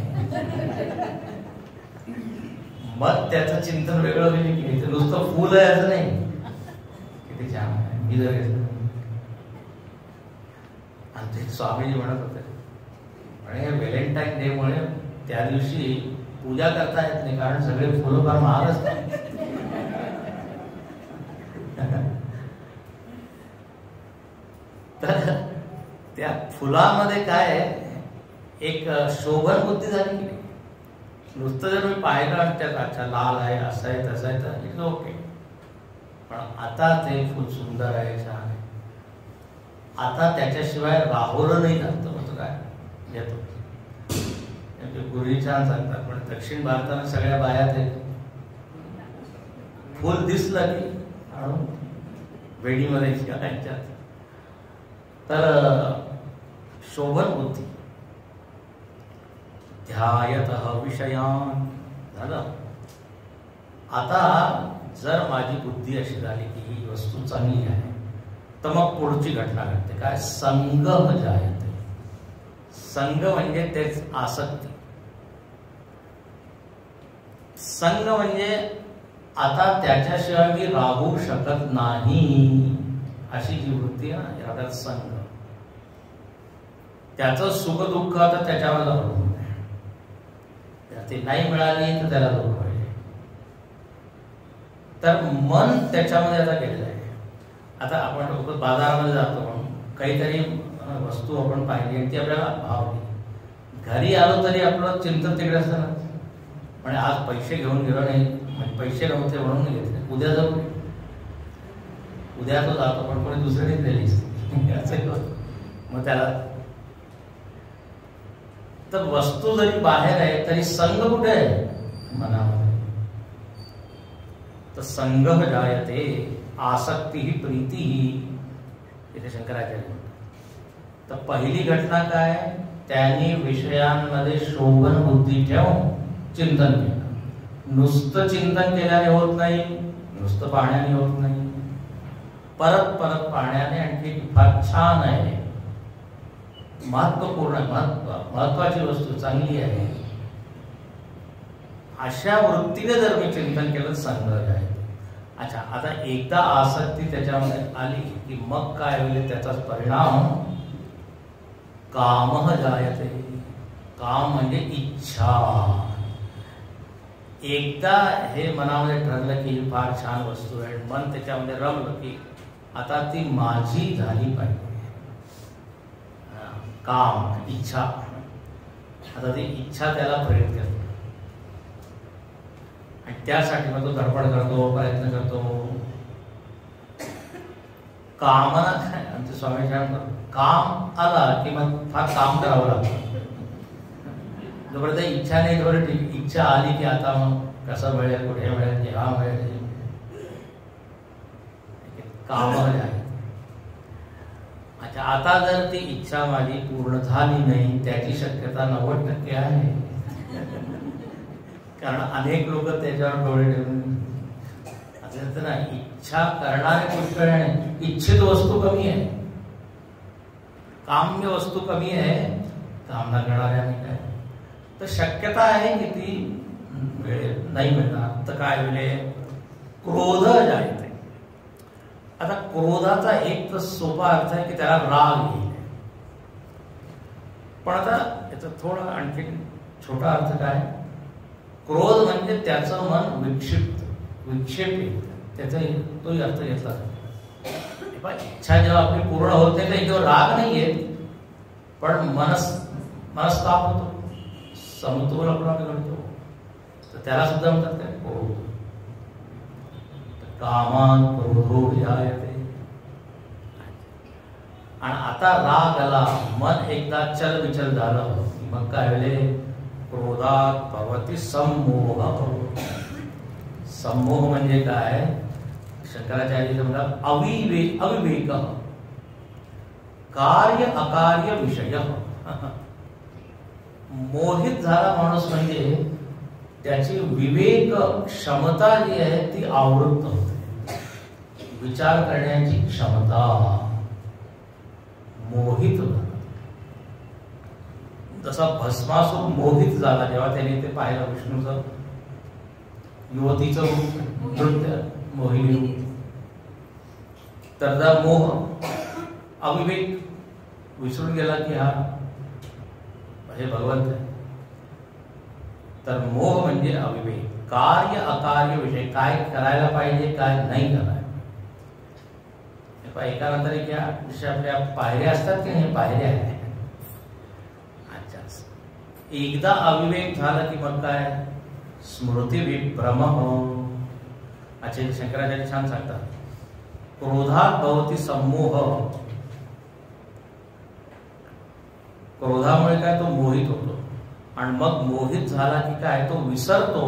मग त्याचं चिंतन वेगळं होईल की ते नुसतं फूल आहे असं नाही, किती छान आहे, मी जर घेतलं. आणि ते स्वामीजी म्हणत होते, आणि व्हॅलेंटाईन डे मुळे त्या दिवशी पूजा करता येत नाही, कारण सगळे फुलं फार महाग असतात. तर त्या फुलामध्ये काय एक शोभन बुद्धी झाली की नुसतं जर मी पाहिलं आणि त्यात अच्छा लाल आहे, असं आहे, तसं आहे, तर इट्स ओके. पण आता ते फुल सुंदर आहे, छान आहे, आता त्याच्याशिवाय राहुलं नाही जात, मग काय घेतो. गुरुजी छान सांगतात, पण दक्षिण भारतानं सगळ्या बाया ते फुल दिसलं की आणून वेडीमध्ये त्यांच्यात. तर शोभन बुद्धी, ध्यायतः विषयान झालं. आता जर माझी बुद्धी अशी झाली की ही वस्तू चांगली आहे, तर मग पुढची घटना घडते काय? संग जायते. संग म्हणजे तेच आसक्ती. संग म्हणजे आता त्याच्याशिवाय मी राहू शकत नाही अशी जी वृत्ती आहे ना, याला संग. त्याचं सुख दुःख आता त्याच्यावर अवलंबून आहे. ते नाही मिळाली तर त्याला दुःख होईल. तर मन त्याच्यामध्ये आता गेलेलं आहे. आता आपण लोक बाजारामध्ये जातो, म्हणून काहीतरी वस्तू आपण पाहिली आणि ती आपल्याला भावली, घरी आलो तरी आपलं चिंतन तिकडे असतं ना, म्हणजे आज पैसे घेऊन गेलो नाही, म्हणजे पैसे नव्हते म्हणून नाही घेतले, उद्या जाऊ, उद्या तो जातो पण कोणी दुसऱ्याने दिली असं होतं. मग त्याला तर वस्तू जरी बाहेर आहे तरी संग कुठे आहे? मनामध्ये. तर संग जायते आसक्ती ही प्रीती ही, इथे शंकराचार्य म्हणतात. तर पहिली घटना काय? त्यांनी विषयांमध्ये शोभन बुद्धी ठेवून चिंतन केलं. नुसतं चिंतन केल्याने होत नाही, नुसतं पाण्याने होत नाही, परत परत पाण्याने. आणखी फार छान आहे, महत्वपूर्ण, महत्वाची वस्तू, चांगली आहे. अशा वृत्तीने जर मी चिंतन केलं संग्रह आहे. अच्छा, आता एकदा आसक्ती त्याच्यामध्ये आली की मग काय होईल, त्याचाच परिणाम काम जायते. काम म्हणजे इच्छा. एकदा हे मनामध्ये ठरलं की ही फार छान वस्तू आहे, मन त्याच्यामध्ये रमलं की आता ती माझी झाली पाहिजे. काम, इच्छा. आता ती इच्छा त्याला प्रेरित करते आणि त्यासाठी मग तो धडपड करतो, प्रयत्न करतो. कामना काय, आमचे स्वामी सांगतात, काम आला की मग फार काम करावं लागतं. जोपर्यंत इच्छा नाही तोपर्यंत ठीक. इच्छा आली की आता मग कसं मिळेल, कुठे मिळेल, केव्हा मिळेल, काम आहे. अच्छा, आता जर ती इच्छा माझी पूर्ण झाली नाही, त्याची शक्यता 90% आहे. कारण अनेक लोक त्याच्यावर डोळे ठेवून असं ना, इच्छा करणारे पुष्कळ आहे, इच्छित वस्तू कमी आहे, काम्य वस्तू कमी आहे, कामना करणाऱ्याने काय. तर शक्यता आहे की ती नाही मिळणार. तर काय होईल, क्रोध जायते. आता क्रोधाचा एक तर सोपा अर्थ आहे की त्याला राग येईल, पण आता याचा थोडा आणखी छोटा अर्थ काय, क्रोध म्हणजे त्याचं मन विक्षेपित, त्याचा तोही अर्थ घेतला. इच्छा जेव्हा आपली पूर्ण होते तर जेव्हा राग नाही येत, पण मनस्ताप होतो, समतोल आपला बिघडतो. तर त्याला सुद्धा म्हणतात काय, क्रोध. कामान क्रोधो जायते. आणि आता राग आला, मन एकदा चलबिचल झालं, मग काय होईल, क्रोधात भवती सम्मोह. सम्मोह म्हणजे काय, शंकराचार्य म्हणतात अविवेक, कार्य अकार्य विषय. मोहित झाला माणूस म्हणजे त्याची विवेक क्षमता जी आहे ती आवृत्त होते. विचार करण्याची क्षमता मोहित होता. जसा भस्मासूर मोहित झाला जेव्हा त्याने ते पाहिलं विष्णूचं युवतीचं नृत्य, मोहिनी रूप. तर मोह, अविवेक, विसरून गेला की हा हे भगवंत आहे. तर मोह म्हणजे अविवेक, कार्य अकार्य विषय, काय करायला पाहिजे, काय नाही करायला. एकानंतर एक या जशा आपल्या पायऱ्या असतात की नाही, पायऱ्या आहेत. अच्छा, एकदा अविवेक झाला की मग काय, स्मृती विभ्रम. अच्छा, शंकराचार्य छान सांगतात, क्रोधात भवती सम्मोह. क्रोधामुळे काय, तो मोहित होतो. आणि मग मोहित झाला की काय, तो विसरतो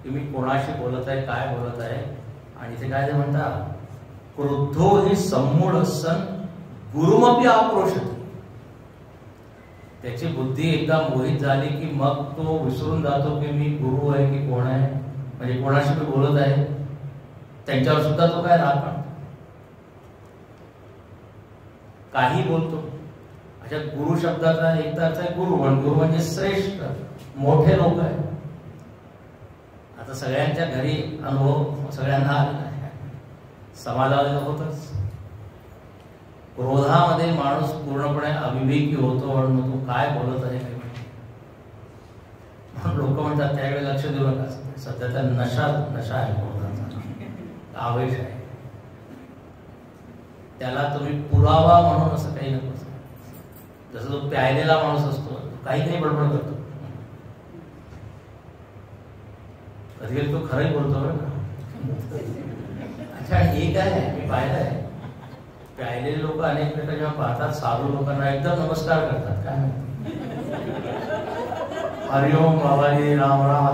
की मी कोणाशी बोलत आहे, काय बोलत आहे. आणि इथे काय ते म्हणतात, क्रुद्धो हि सम्मूढ सन गुरुमपि आक्रोशति. त्याची बुद्धी एकदा मोहित झाली की मग तो विसरून जातो की मी गुरु आहे की कोण आहे, म्हणजे कोणाशी मी बोलत आहे, त्यांच्यावर सुद्धा तो काय राग काढतो, काही बोलतो. अशा गुरु शब्दाचा एक अर्थ आहे गुरु, गुरु म्हणजे श्रेष्ठ, मोठे लोक आहे. आता सगळ्यांच्या घरी अनुभव सगळ्यांना आलेला आहे, समाजाला होतच. क्रोधामध्ये माणूस पूर्णपणे अविवेकी होतो आणि मग तो काय बोलत आहे लोक म्हणतात त्यावेळी लक्ष देऊ नका. सध्या त्या नशा आहे, क्रोधाचा आवेश आहे. त्याला तुम्ही पुरावा म्हणून असं काही नको. जसं तो प्यायलेला माणूस असतो, काही बडबड करतो, कधी कधी तो खरंही बोलतो बरं का. अच्छा, हे काय आहे, मी पाहिलं आहे, प्यायलेले लोक अनेक लोक जेव्हा पाहतात साधू लोकांना एकदम नमस्कार करतात. काय हरिओम बाबाजी, राम राम,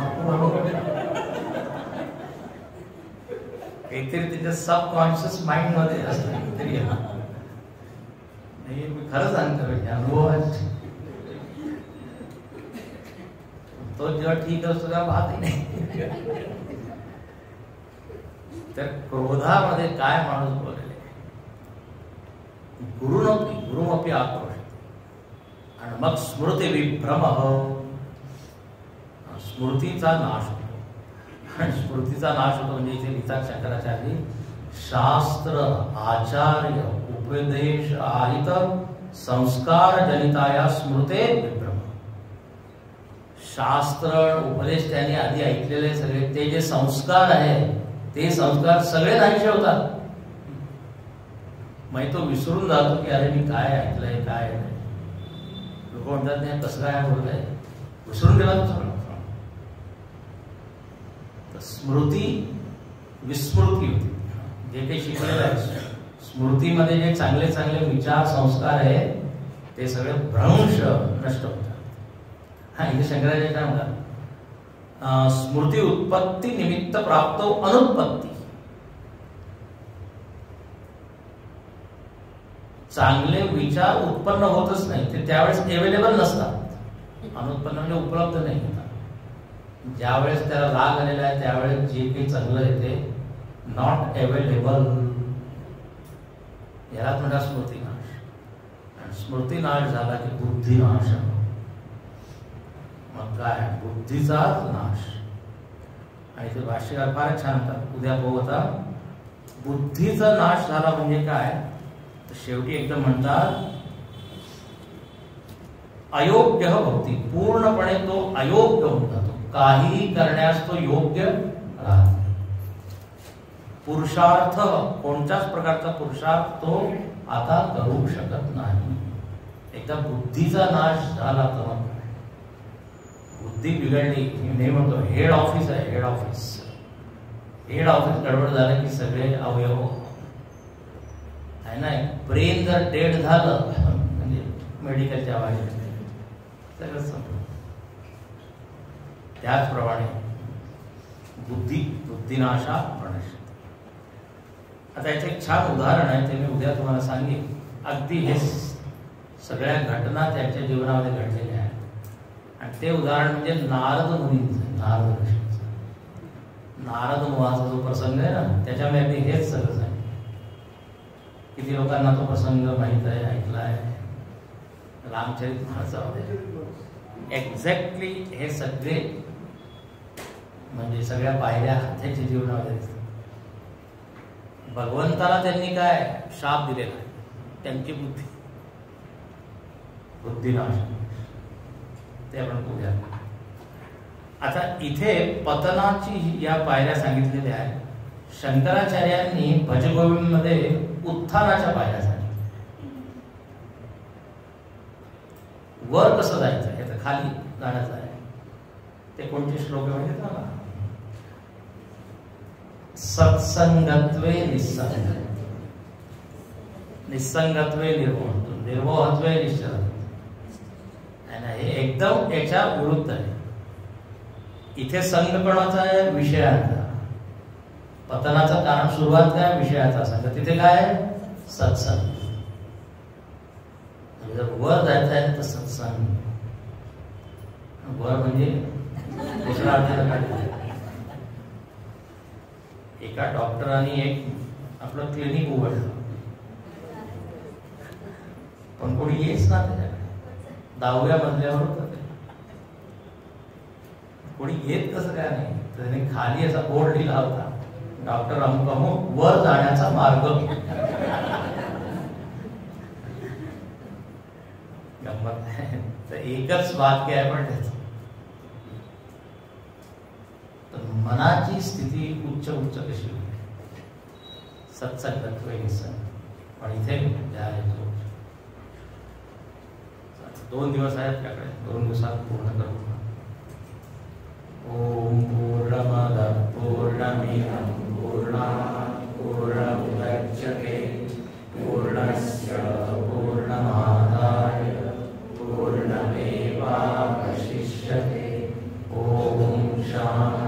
काहीतरी त्याच्या सबकॉन्शियस माइंड मध्ये असतं काहीतरी. नाही, मी खरं सांगतो, अनुभव आहे तो. जेव्हा ठीक असतो तेव्हा पाहतही नाही. तर क्रोधामध्ये काय माणूस बोललेले गुरुमपी आक्रोश आणि मग स्मृती विभ्रम, स्मृतीचा नाश होतो. आणि स्मृतीचा नाश होतो म्हणजे इथे लिहितात शंकराचार्य, शास्त्र आचार्य उपदेश आहित संस्कार जनिताया स्मृते विभ्रम. शास्त्र उपदेश त्यांनी आधी ऐकलेले सगळे ते जे संस्कार आहे ते संस्कार सगळे नाहीसे होतात. मग तो विसरून जातो की अरे मी काय ऐकलंय काय नाही. लोक म्हणतात नाही कसं काय बोललंय, विसरून गेला तो सगळं. तर स्मृती विस्मृती होती. जे काही शिकलेलं आहे स्मृतीमध्ये जे चांगले चांगले विचार संस्कार आहे ते सगळे भ्रंश नष्ट होतात. हा इथे शंकराचार्य काय म्हणतात, स्मृती उत्पत्ती निमित्त प्राप्त अनुत्पत्ती. चांगले विचार उत्पन्न होतच नाही, ते त्यावेळेस अवेलेबल नसतात. अनुत्पन्न म्हणजे उपलब्ध नाही होतात. ज्यावेळेस त्याला राग आलेला आहे त्यावेळेस जे काही चांगलं आहे ते नॉट अवेलेबल. यालाच म्हणतात स्मृतिनाश. आणि स्मृतिनाश झाला की बुद्धिनाश. मग काय बुद्धीचाच नाश. आणि ते भाष्यकार फारच छान म्हणतात, उद्या पाहू आता. बुद्धीचा नाश झाला म्हणजे काय, तर शेवटी एकदम म्हणतात अयोग्य भक्ती. पूर्णपणे तो अयोग्य होऊन जातो, काही करण्यास तो योग्य राहत. पुरुषार्थ कोणत्याच प्रकारचा पुरुषार्थ तो आता करू शकत नाही. एकदा बुद्धीचा नाश झाला तर बुद्धी बिघडली. मी म्हणतो हेड ऑफिस आहे, हेड ऑफिस गडबड झालं की सगळे अवयव आहे ना. ब्रेन जर डेड झालं म्हणजे मेडिकलच्या बाहेर सगळं संपलं. त्याचप्रमाणे बुद्धिनाशा प्रणश्यते. आता याचं एक छान उदाहरण आहे, ते मी उद्या तुम्हाला सांगेन. अगदी हे सगळ्या घटना त्यांच्या जीवनामध्ये घडलेल्या आहेत. आणि ते उदाहरण म्हणजे नारद मुनींचं, नारद ऋषींचं. नारद मुहाचा जो प्रसंग आहे ना त्याच्यामध्ये अगदी हेच सगळं आहे. किती लोकांना तो प्रसंग माहित आहे, ऐकला आहे. रामचरित मानसामध्ये एक्झॅक्टली हे सगळे म्हणजे सगळ्या पायऱ्या त्यांच्या जीवनामध्ये दिसतात. भगवंताला त्यांनी काय शाप दिलेला, त्यांची बुद्धिनाश. ते आपण बघूया. आता इथे पतनाची या पायऱ्या सांगितलेल्या आहेत. शंकराचार्यांनी भजगोविंद मध्ये उत्थानाच्या पायऱ्या सांगितल्या. वर कसं जायचं हे तर खाली जाण्याचं आहे. ते कोणते श्लोक आहे म्हणजे मला सत्संगत्वे निस्संग, निस्संगत्वे निर्मोह, निर्मोहत्वे निश्चल. हे एकदम याच्या विरुद्ध आहे. इथे संगपणाचा आहे विषयाचा, पतनाचं कारण सुरुवात काय विषयाचा संग, तिथे काय सत्संग. जर वर जायचं आहे तर सत्संग. वर म्हणजे दुसरा अर्थ. एका डॉक्टरांनी एक आपलं क्लिनिक उघडलं, पण कोणी येच ना त्याच्याकडे. 10व्या मजल्यावर होतं ते. कोणी येत कसं काय नाही. त्याने खाली असा बोर्ड लिहिला होता, डॉक्टर अमुक अमुक वर जाण्याचा मार्ग. गंमत आहे. तर एकच वाक्य आहे पण त्याच. तर मनाची स्थिती उच्च उच्च कशी होते, सत्संगत्व निसंग. पण इथे येतो 2 दिवस आहेत त्याकडे, 2 दिवसात पूर्ण करू. ओम पूर्णमद पूर्णमिदं पूर्णात् पूर्णमुदच्यते पूर्णस्य पूर्णमादाय पूर्णमेवावशिष्यते. ओम शांति.